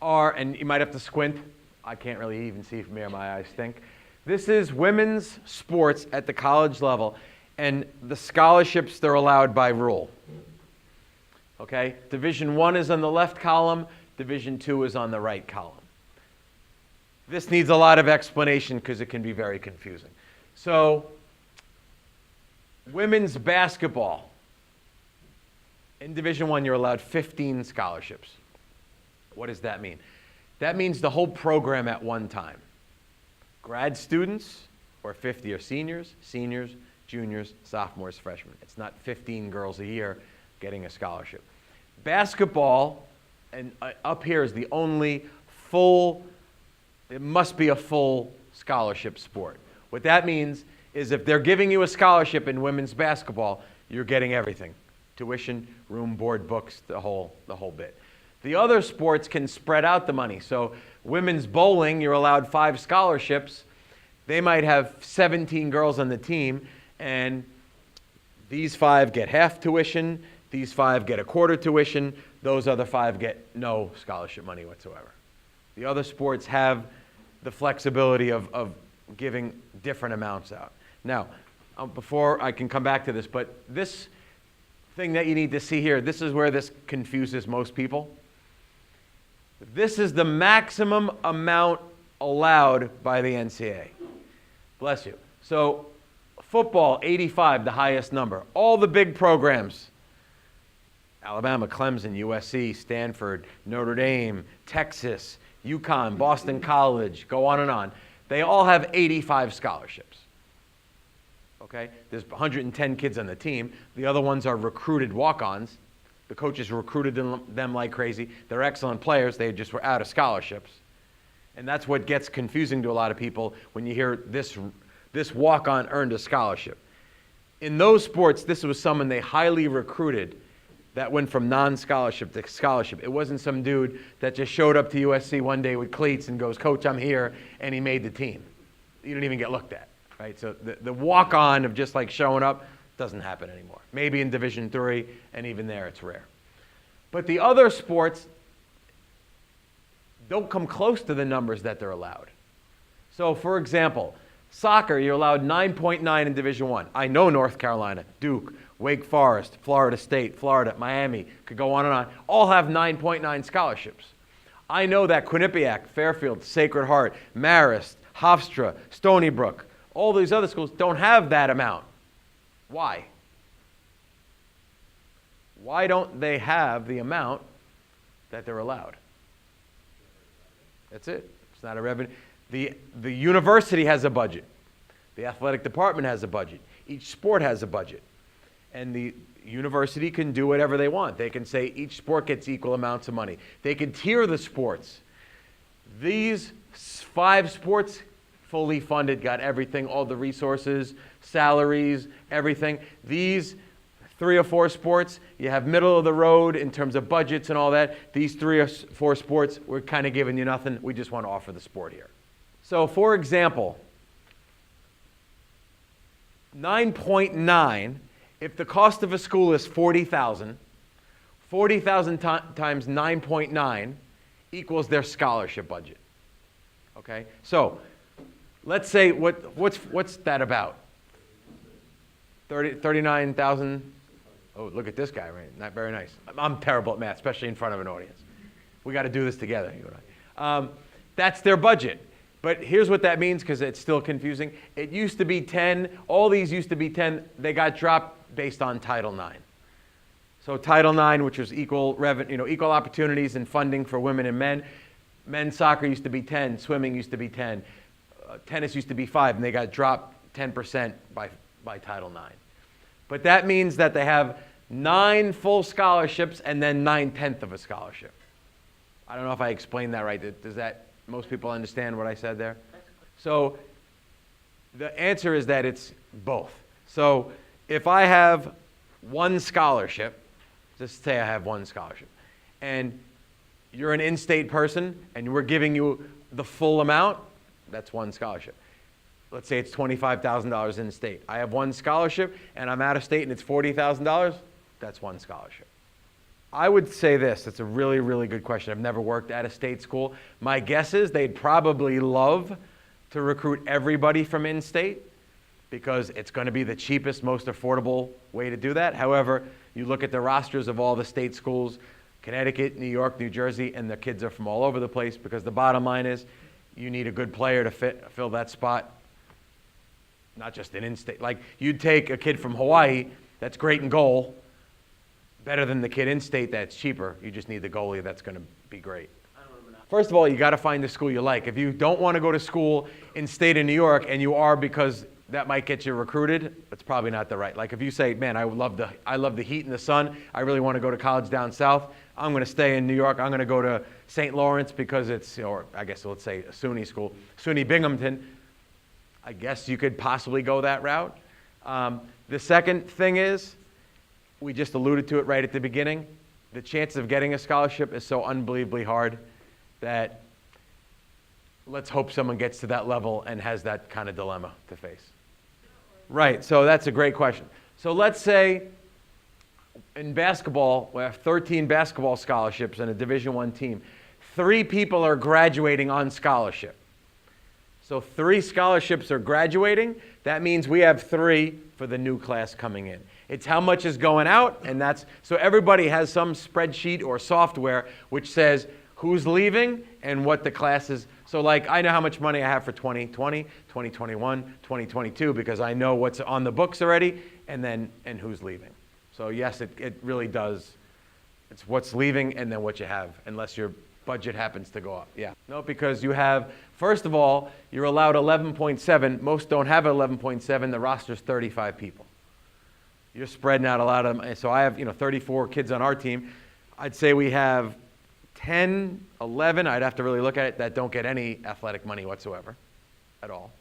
Speaker 1: are, and you might have to squint. I can't really even see from here, my eyes stink. This is women's sports at the college level, and the scholarships they're allowed by rule. Okay, Division I is on the left column, Division II is on the right column. This needs a lot of explanation because it can be very confusing. So, women's basketball. In Division I, you're allowed 15 scholarships. What does that mean? That means the whole program at one time. Grad students, or 50 are seniors, juniors, sophomores, freshmen. It's not 15 girls a year getting a scholarship. Basketball, and up here is the only it must be a full scholarship sport. What that means is if they're giving you a scholarship in women's basketball, you're getting everything. Tuition, room, board, books, the whole bit. The other sports can spread out the money. So women's bowling, you're allowed 5 scholarships. They might have 17 girls on the team, and these 5 get half tuition, these 5 get a quarter tuition, those other 5 get no scholarship money whatsoever. The other sports have the flexibility of giving different amounts out. Now, before I can come back to this, but this thing that you need to see here, this is where this confuses most people. This is the maximum amount allowed by the NCAA. Bless you. So football, 85, the highest number. All the big programs, Alabama, Clemson, USC, Stanford, Notre Dame, Texas, UConn, Boston College, go on and on. They all have 85 scholarships. Okay? There's 110 kids on the team. The other ones are recruited walk-ons. The coaches recruited them like crazy. They're excellent players. They just were out of scholarships. And that's what gets confusing to a lot of people when you hear this walk-on earned a scholarship. In those sports, this was someone they highly recruited that went from non-scholarship to scholarship. It wasn't some dude that just showed up to USC one day with cleats and goes, "Coach, I'm here," and he made the team. You don't even get looked at, right? So the walk-on of just like showing up doesn't happen anymore. Maybe in Division III, and even there it's rare. But the other sports don't come close to the numbers that they're allowed. So for example, soccer, you're allowed 9.9 in Division I. I know North Carolina, Duke, Wake Forest, Florida State, Florida, Miami, could go on and on, all have 9.9 scholarships. I know that Quinnipiac, Fairfield, Sacred Heart, Marist, Hofstra, Stony Brook, all these other schools don't have that amount. Why? Why don't they have the amount that they're allowed? That's it. It's not a revenue. The university has a budget. The athletic department has a budget. Each sport has a budget. And the university can do whatever they want. They can say each sport gets equal amounts of money. They can tier the sports. These 5 sports, fully funded, got everything, all the resources, salaries, everything. These 3 or 4 sports, you have middle of the road in terms of budgets and all that. These 3 or 4 sports, we're kind of giving you nothing. We just want to offer the sport here. So for example, 9.9, if the cost of a school is $40,000, 40,000 times 9.9 equals their scholarship budget. Okay? So let's say, what's that about? 39,000? Oh, look at this guy, right? Not very nice. I'm terrible at math, especially in front of an audience. We got to do this together, you and I. That's their budget. But here's what that means, because it's still confusing. It used to be 10. All these used to be 10. They got dropped based on Title IX. So Title IX, which was equal opportunities and funding for women and men. Men's soccer used to be 10. Swimming used to be 10. Tennis used to be 5, and they got dropped 10% by Title IX. But that means that they have 9 full scholarships and then 9/10 of a scholarship. I don't know if I explained that right. Does that, most people understand what I said there? So the answer is that it's both. So if I have 1 scholarship, just say I have 1 scholarship, and you're an in-state person and we're giving you the full amount, that's 1 scholarship. Let's say it's $25,000 in state. I have 1 scholarship and I'm out of state and it's $40,000, that's 1 scholarship. I would say this, it's a really, really good question. I've never worked at a state school. My guess is they'd probably love to recruit everybody from in-state because it's going to be the cheapest, most affordable way to do that. However, you look at the rosters of all the state schools, Connecticut, New York, New Jersey, and the kids are from all over the place, because the bottom line is you need a good player to fill that spot, not just an in-state. Like, you'd take a kid from Hawaii that's great in goal, better than the kid in-state that's cheaper. You just need the goalie that's going to be great. First of all, you got to find the school you like. If you don't want to go to school in state of New York and you are because that might get you recruited, that's probably not the right. Like if you say, man, I love the heat and the sun, I really want to go to college down south, I'm going to stay in New York, I'm going to go to St. Lawrence because it's, or I guess let's say a SUNY school, SUNY Binghamton, I guess you could possibly go that route. The second thing is, we just alluded to it right at the beginning, the chances of getting a scholarship is so unbelievably hard that let's hope someone gets to that level and has that kind of dilemma to face. Right, so that's a great question. So let's say in basketball, we have 13 basketball scholarships in a Division I team. 3 people are graduating on scholarship. So 3 scholarships are graduating. That means we have 3 for the new class coming in. It's how much is going out, and so everybody has some spreadsheet or software which says who's leaving and what the class is. So like I know how much money I have for 2020, 2021, 2022 because I know what's on the books already and who's leaving. So yes, it really does. It's what's leaving and then what you have, unless your budget happens to go up. Yeah. No, because you have, first of all, you're allowed 11.7. Most don't have 11.7. The roster's 35 people. You're spreading out a lot of them. So I have, 34 kids on our team. I'd say we have 10, 11, I'd have to really look at it, that don't get any athletic money whatsoever at all.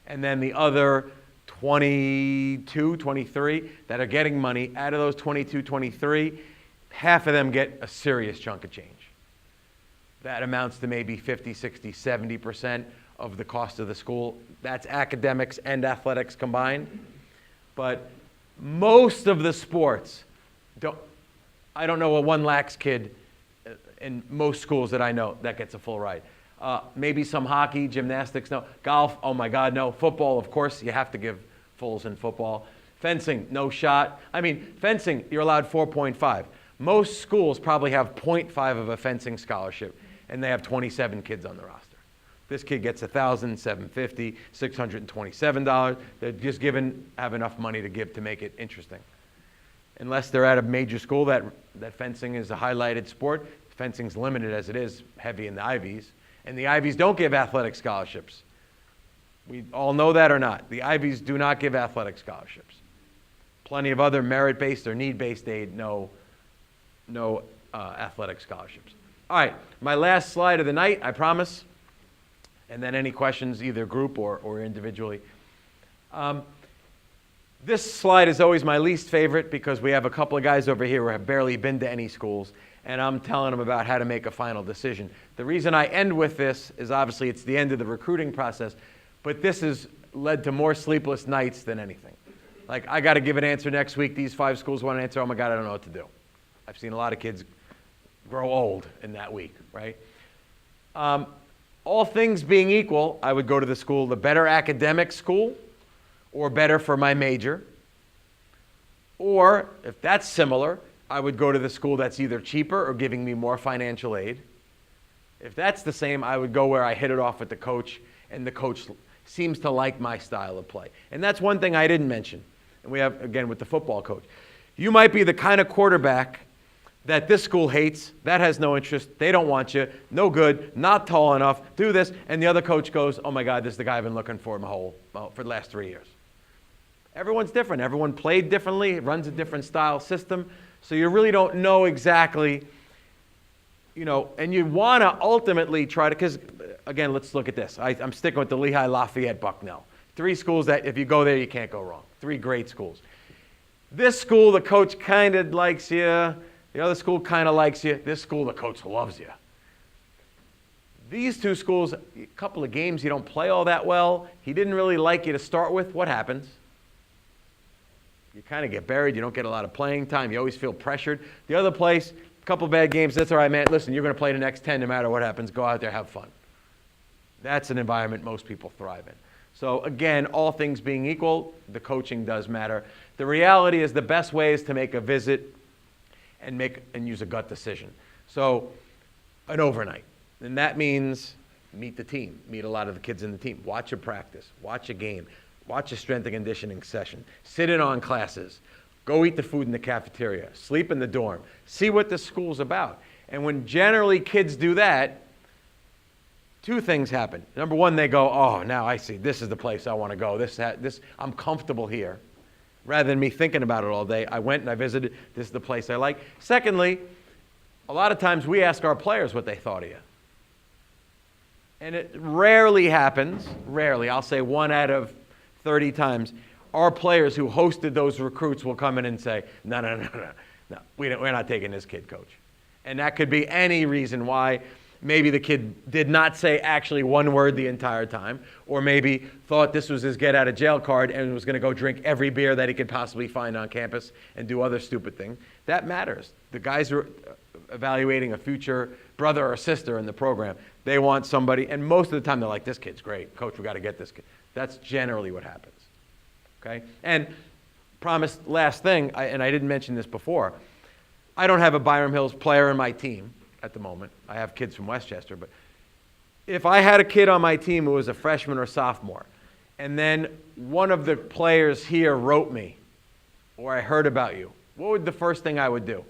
Speaker 1: And then the other 22, 23 that are getting money, out of those 22, 23, half of them get a serious chunk of change. That amounts to maybe 50, 60, 70% of the cost of the school. That's academics and athletics combined. But most of the sports, I don't know a one lax kid in most schools that I know that gets a full ride. Maybe some hockey, gymnastics, no. Golf, oh my God, no. Football, of course, you have to give fulls in football. Fencing, no shot. I mean, fencing, you're allowed 4.5. Most schools probably have 0.5 of a fencing scholarship, and they have 27 kids on the roster. This kid gets $1,750, $627. They're just have enough money to give to make it interesting. Unless they're at a major school that fencing is a highlighted sport, fencing's limited as it is, heavy in the Ivies. And the Ivies don't give athletic scholarships. We all know that or not. The Ivies do not give athletic scholarships. Plenty of other merit-based or need-based aid, no athletic scholarships. All right, my last slide of the night, I promise. And then any questions, either group or individually. This slide is always my least favorite because we have a couple of guys over here who have barely been to any schools, and I'm telling them about how to make a final decision. The reason I end with this is obviously it's the end of the recruiting process, but this has led to more sleepless nights than anything. Like, I got to give an answer next week. These 5 schools want an answer. Oh, my God, I don't know what to do. I've seen a lot of kids grow old in that week, right? All things being equal, I would go to the better academic school, or better for my major. Or, if that's similar, I would go to the school that's either cheaper or giving me more financial aid. If that's the same, I would go where I hit it off with the coach, and the coach seems to like my style of play. And that's one thing I didn't mention. And we have, again, with the football coach. You might be the kind of quarterback that this school hates, that has no interest, they don't want you, no good, not tall enough, do this, and the other coach goes, oh my God, this is the guy I've been looking for for the last 3 years. Everyone's different. Everyone played differently, runs a different style system, so you really don't know exactly, and you want to ultimately try to, because, again, let's look at this. I'm sticking with the Lehigh, Lafayette, Bucknell. 3 schools that if you go there, you can't go wrong. 3 great schools. This school, the coach kind of likes you. The other school kind of likes you. This school, the coach loves you. These 2 schools, a couple of games you don't play all that well. He didn't really like you to start with. What happens? You kind of get buried. You don't get a lot of playing time. You always feel pressured. The other place, a couple of bad games. That's all right, man. Listen, you're going to play the next 10 no matter what happens. Go out there, have fun. That's an environment most people thrive in. So again, all things being equal, the coaching does matter. The reality is the best way is to make a visit and use a gut decision. So an overnight. And that means meet the team, meet a lot of the kids in the team, watch a practice, watch a game, watch a strength and conditioning session, sit in on classes, go eat the food in the cafeteria, sleep in the dorm, see what the school's about. And when generally kids do that, 2 things happen. Number 1, they go, oh, now I see, this is the place I want to go. This, I'm comfortable here. Rather than me thinking about it all day, I went and I visited, this is the place I like. Secondly, a lot of times we ask our players what they thought of you. And it rarely happens, I'll say 1 out of 30 times, our players who hosted those recruits will come in and say, no, we're not taking this kid, coach. And that could be any reason why. Maybe the kid did not say actually 1 word the entire time, or maybe thought this was his get-out-of-jail card and was going to go drink every beer that he could possibly find on campus and do other stupid things. That matters. The guys evaluating a future brother or sister in the program, they want somebody, and most of the time they're like, this kid's great. Coach, we got to get this kid. That's generally what happens. Okay? And promise, last thing, and I didn't mention this before, I don't have a Byram Hills player in my team at the moment. I have kids from Westchester, but if I had a kid on my team who was a freshman or sophomore, and then one of the players here wrote me, or I heard about you, what would the first thing I would do?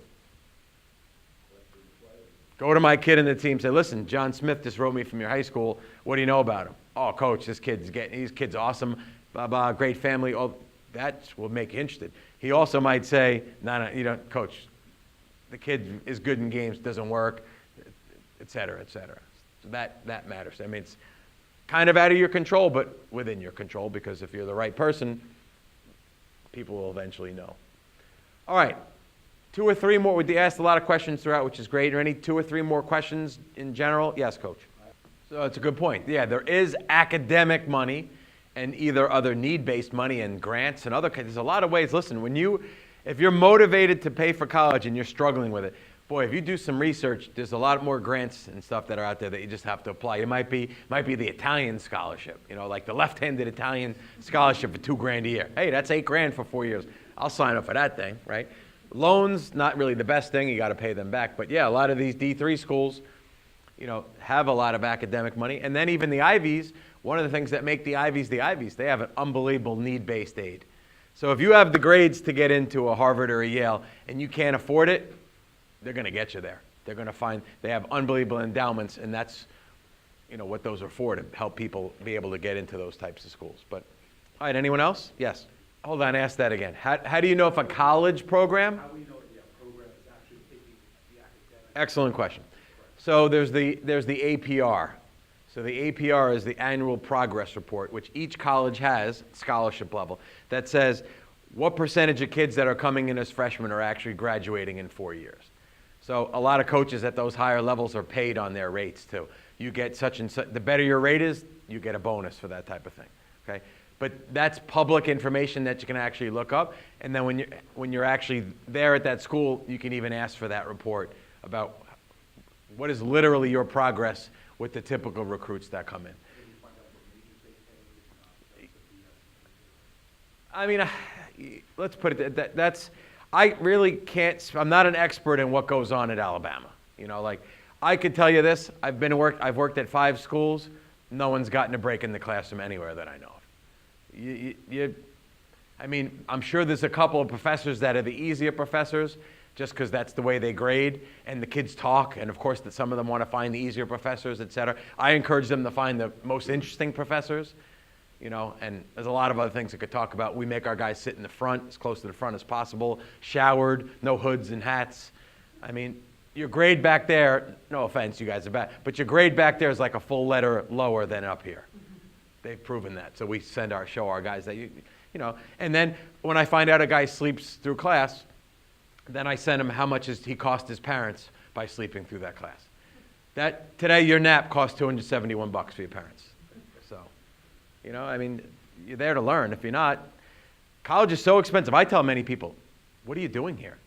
Speaker 1: Go to my kid in the team, say, listen, John Smith just wrote me from your high school. What do you know about him? Oh, coach, this kid's awesome, blah, blah, great family. Oh, that will make you interested. He also might say, no, you don't, coach, the kid is good in games, doesn't work, et cetera, et cetera. So that matters. I mean, it's kind of out of your control, but within your control, because if you're the right person, people will eventually know. All right. 2 or 3 more. We asked a lot of questions throughout, which is great. Are any 2 or 3 more questions in general? Yes, Coach. So it's a good point. Yeah, there is academic money and either other need-based money and grants and other. There's a lot of ways. Listen, if you're motivated to pay for college and you're struggling with it, boy, if you do some research, there's a lot more grants and stuff that are out there that you just have to apply. It might be the Italian scholarship, like the left-handed Italian scholarship for $2,000 a year. Hey, that's $8,000 for 4 years. I'll sign up for that thing, right? Loans, not really the best thing. You got to pay them back. But yeah, a lot of these D3 schools, have a lot of academic money. And then even the Ivies, one of the things that make the Ivies, they have an unbelievable need-based aid. So if you have the grades to get into a Harvard or a Yale and you can't afford it, they're going to get you there. They're going to find they have unbelievable endowments, and that's what those are for, to help people be able to get into those types of schools. But all right, anyone else? Yes. Hold on, ask that again. How do you know if a college program?
Speaker 4: How do we know if the program is actually taking the academic?
Speaker 1: Excellent question. So there's the APR. So the APR is the annual progress report, which each college has, scholarship level, that says what percentage of kids that are coming in as freshmen are actually graduating in 4 years. So a lot of coaches at those higher levels are paid on their rates too. You get such and such, the better your rate is, you get a bonus for that type of thing, okay? But that's public information that you can actually look up. And then when you're actually there at that school, you can even ask for that report about what is literally your progress with the typical recruits that come in. I mean, let's put it, I really can't, I'm not an expert in what goes on at Alabama. I could tell you this, I've worked at 5 schools, no one's gotten a break in the classroom anywhere that I know of. I mean, I'm sure there's a couple of professors that are the easier professors, just because that's the way they grade, and the kids talk, and of course some of them want to find the easier professors, et cetera. I encourage them to find the most interesting professors, and there's a lot of other things I could talk about. We make our guys sit in the front, as close to the front as possible, showered, no hoods and hats. I mean, your grade back there, no offense, you guys are bad, but your grade back there is like a full letter lower than up here. They've proven that. So we show our guys that, and then when I find out a guy sleeps through class, then I send him how much he cost his parents by sleeping through that class. Today your nap costs $271 for your parents. So, I mean, you're there to learn. If you're not, college is so expensive. I tell many people, what are you doing here?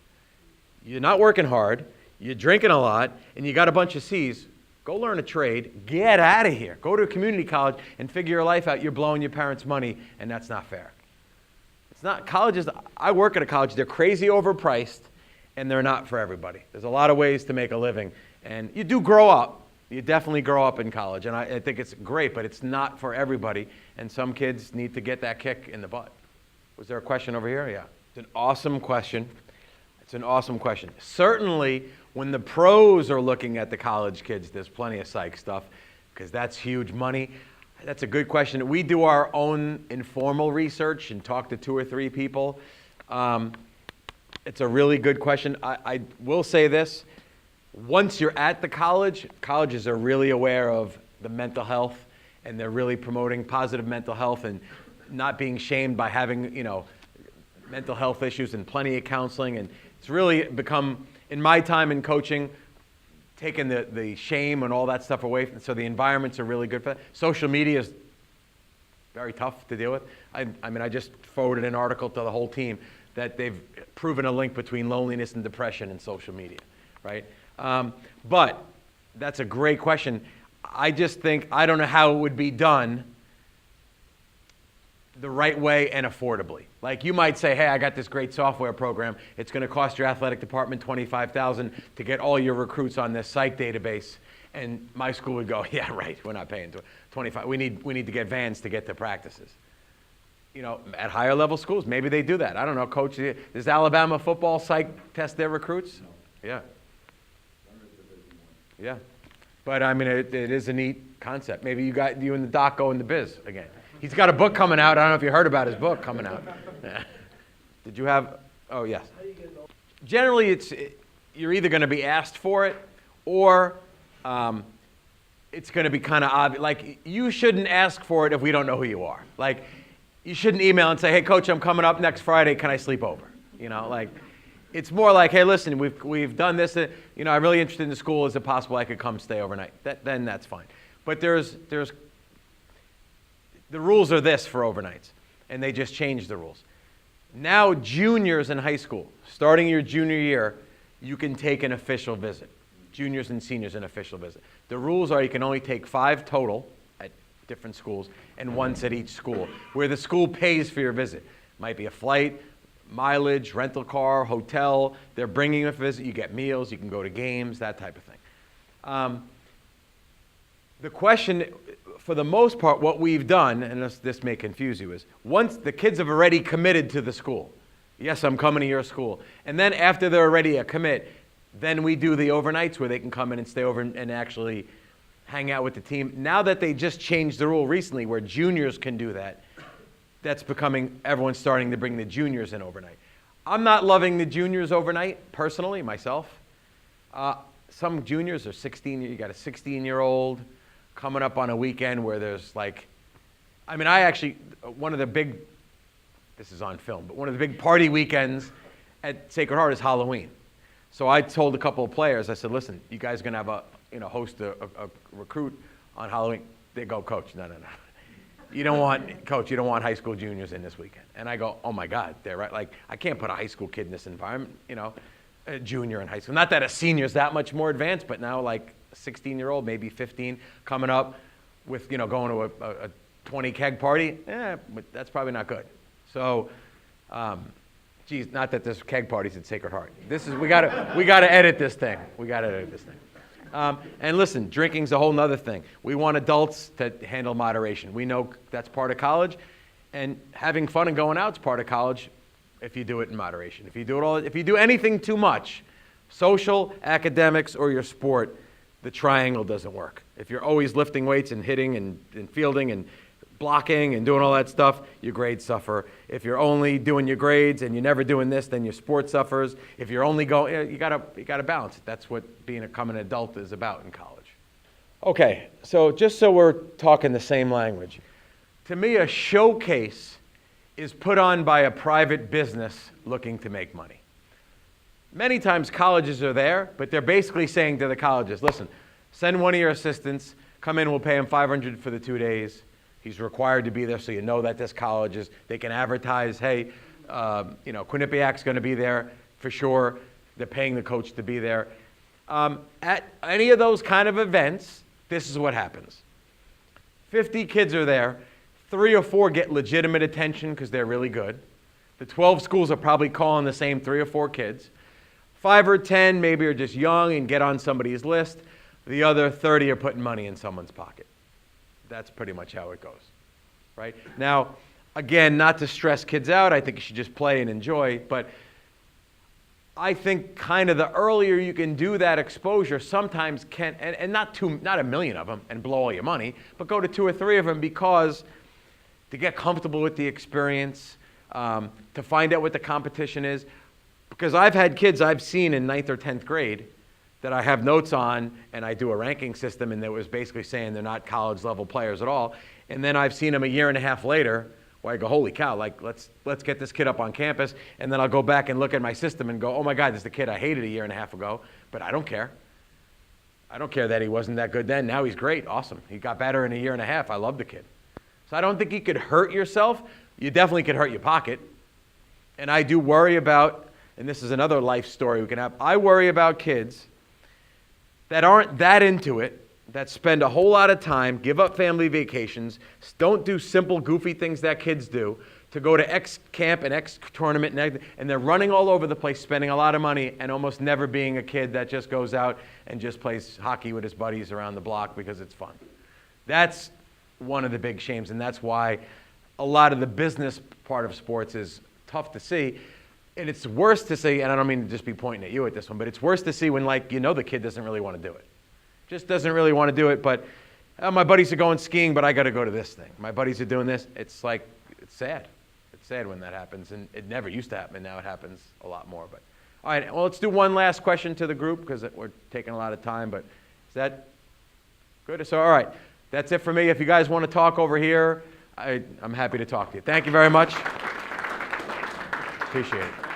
Speaker 1: You're not working hard, you're drinking a lot, and you got a bunch of C's. Go learn a trade, get out of here. Go to a community college and figure your life out. You're blowing your parents' money, and that's not fair. It's not, colleges, I work at a college, they're crazy overpriced, and they're not for everybody. There's a lot of ways to make a living, and you do grow up. You definitely grow up in college, and I think it's great, but it's not for everybody, and some kids need to get that kick in the butt. Was there a question over here? Yeah. It's an awesome question. Certainly, when the pros are looking at the college kids, there's plenty of psych stuff, because that's huge money. That's a good question. We do our own informal research and talk to 2 or 3 people. It's a really good question. I will say this. Once you're at the college, colleges are really aware of the mental health, and they're really promoting positive mental health and not being shamed by having, mental health issues, and plenty of counseling. And it's really become, in my time in coaching, taking the shame and all that stuff away. So the environments are really good for that. Social media is very tough to deal with. I mean, I just forwarded an article to the whole team that they've proven a link between loneliness and depression and social media, right? But that's a great question. I just think, I don't know how it would be done the right way and affordably. Like you might say, hey, I got this great software program. It's going to cost your athletic department $25,000 to get all your recruits on this psych database. And my school would go, yeah, right, we're not paying $25. We need to get vans to get to practices. You know, at higher level schools, maybe they do that. I don't know, Coach, does Alabama football psych test their recruits? No. Yeah. Yeah. But I mean, it is a neat concept. Maybe you and the doc go in the biz again. He's got a book coming out. I don't know if you heard about his book coming out. Did you have, oh yes. Generally, you're either going to be asked for it or it's going to be kind of obvious. Like, you shouldn't ask for it if we don't know who you are. Like, you shouldn't email and say, hey, Coach, I'm coming up next Friday. Can I sleep over? You know, like, it's more like, hey, listen, we've done this. You know, I'm really interested in the school. Is it possible I could come stay overnight? Then that's fine. But there's the rules are this for overnights, and they just changed the rules. Now, juniors in high school, starting your junior year, you can take an official visit. Juniors and seniors, an official visit. The rules are you can only take 5 total at different schools and once at each school, where the school pays for your visit. Might be a flight, mileage, rental car, hotel. They're bringing you a visit. You get meals. You can go to games, that type of thing. The question, for the most part, what we've done, and this may confuse you, is once the kids have already committed to the school, yes, I'm coming to your school, and then after they're already a commit, then we do the overnights where they can come in and stay over and actually hang out with the team. Now that they just changed the rule recently where juniors can do that, that's becoming, everyone's starting to bring the juniors in overnight. I'm not loving the juniors overnight, personally, myself. Some juniors are 16, you got a 16-year-old coming up on a weekend where there's like, I mean, one of the big, this is on film, but one of the big party weekends at Sacred Heart is Halloween. So I told a couple of players, I said, listen, you guys are going to have host a recruit on Halloween. They go, Coach, no. You don't want high school juniors in this weekend. And I go, oh my God, they're right. Like, I can't put a high school kid in this environment, you know, a junior in high school. Not that a senior's that much more advanced, but now like a 16-year-old, maybe 15, coming up with, you know, going to a 20 keg party, but that's probably not good. So, geez, not that there's keg parties at Sacred Heart. We gotta edit this thing. And listen, drinking's a whole nother thing. We want adults to handle moderation. We know that's part of college, and having fun and going out's part of college if you do it in moderation. If you do anything too much, social, academics, or your sport, the triangle doesn't work. If you're always lifting weights and hitting and fielding and blocking and doing all that stuff, your grades suffer. If you're only doing your grades and you're never doing this, then your sport suffers. If you're only going, you gotta balance it. That's what becoming an adult is about in college. Okay, so just so we're talking the same language, to me a showcase is put on by a private business looking to make money. Many times colleges are there, but they're basically saying to the colleges, listen, send one of your assistants, come in, we'll pay him $500 for the 2 days. He's required to be there so you know that this college is, they can advertise, hey, Quinnipiac's going to be there for sure. They're paying the coach to be there. At any of those kind of events, this is what happens. 50 kids are there. 3 or 4 get legitimate attention because they're really good. The 12 schools are probably calling the same 3 or 4 kids. 5 or 10 maybe are just young and get on somebody's list. The other 30 are putting money in someone's pocket. That's pretty much how it goes, right? Now, again, not to stress kids out, I think you should just play and enjoy, but I think kind of the earlier you can do that exposure sometimes can, and not a million of them and blow all your money, but go to 2 or 3 of them because to get comfortable with the experience, to find out what the competition is. Because I've had kids I've seen in 9th or 10th grade that I have notes on, and I do a ranking system, and that was basically saying they're not college-level players at all. And then I've seen them a year and a half later, where I go, holy cow, like, let's get this kid up on campus, and then I'll go back and look at my system and go, oh my God, this is the kid I hated a year and a half ago, but I don't care. I don't care that he wasn't that good then. Now he's great, awesome. He got better in a year and a half. I love the kid. So I don't think you could hurt yourself. You definitely could hurt your pocket. And I do worry about, and this is another life story we can have, I worry about kids that aren't that into it, that spend a whole lot of time, give up family vacations, don't do simple, goofy things that kids do, to go to X camp and X tournament, and they're running all over the place, spending a lot of money, and almost never being a kid that just goes out and just plays hockey with his buddies around the block because it's fun. That's one of the big shames, and that's why a lot of the business part of sports is tough to see. And it's worse to see, and I don't mean to just be pointing at you at this one, but it's worse to see when, like, you know, the kid doesn't really want to do it. Just doesn't really want to do it, but my buddies are going skiing, but I got to go to this thing. My buddies are doing this. It's like, it's sad. It's sad when that happens, and it never used to happen, and now it happens a lot more. But all right, well, let's do one last question to the group because we're taking a lot of time, but is that good? So, all right, that's it for me. If you guys want to talk over here, I'm happy to talk to you. Thank you very much. Appreciate it.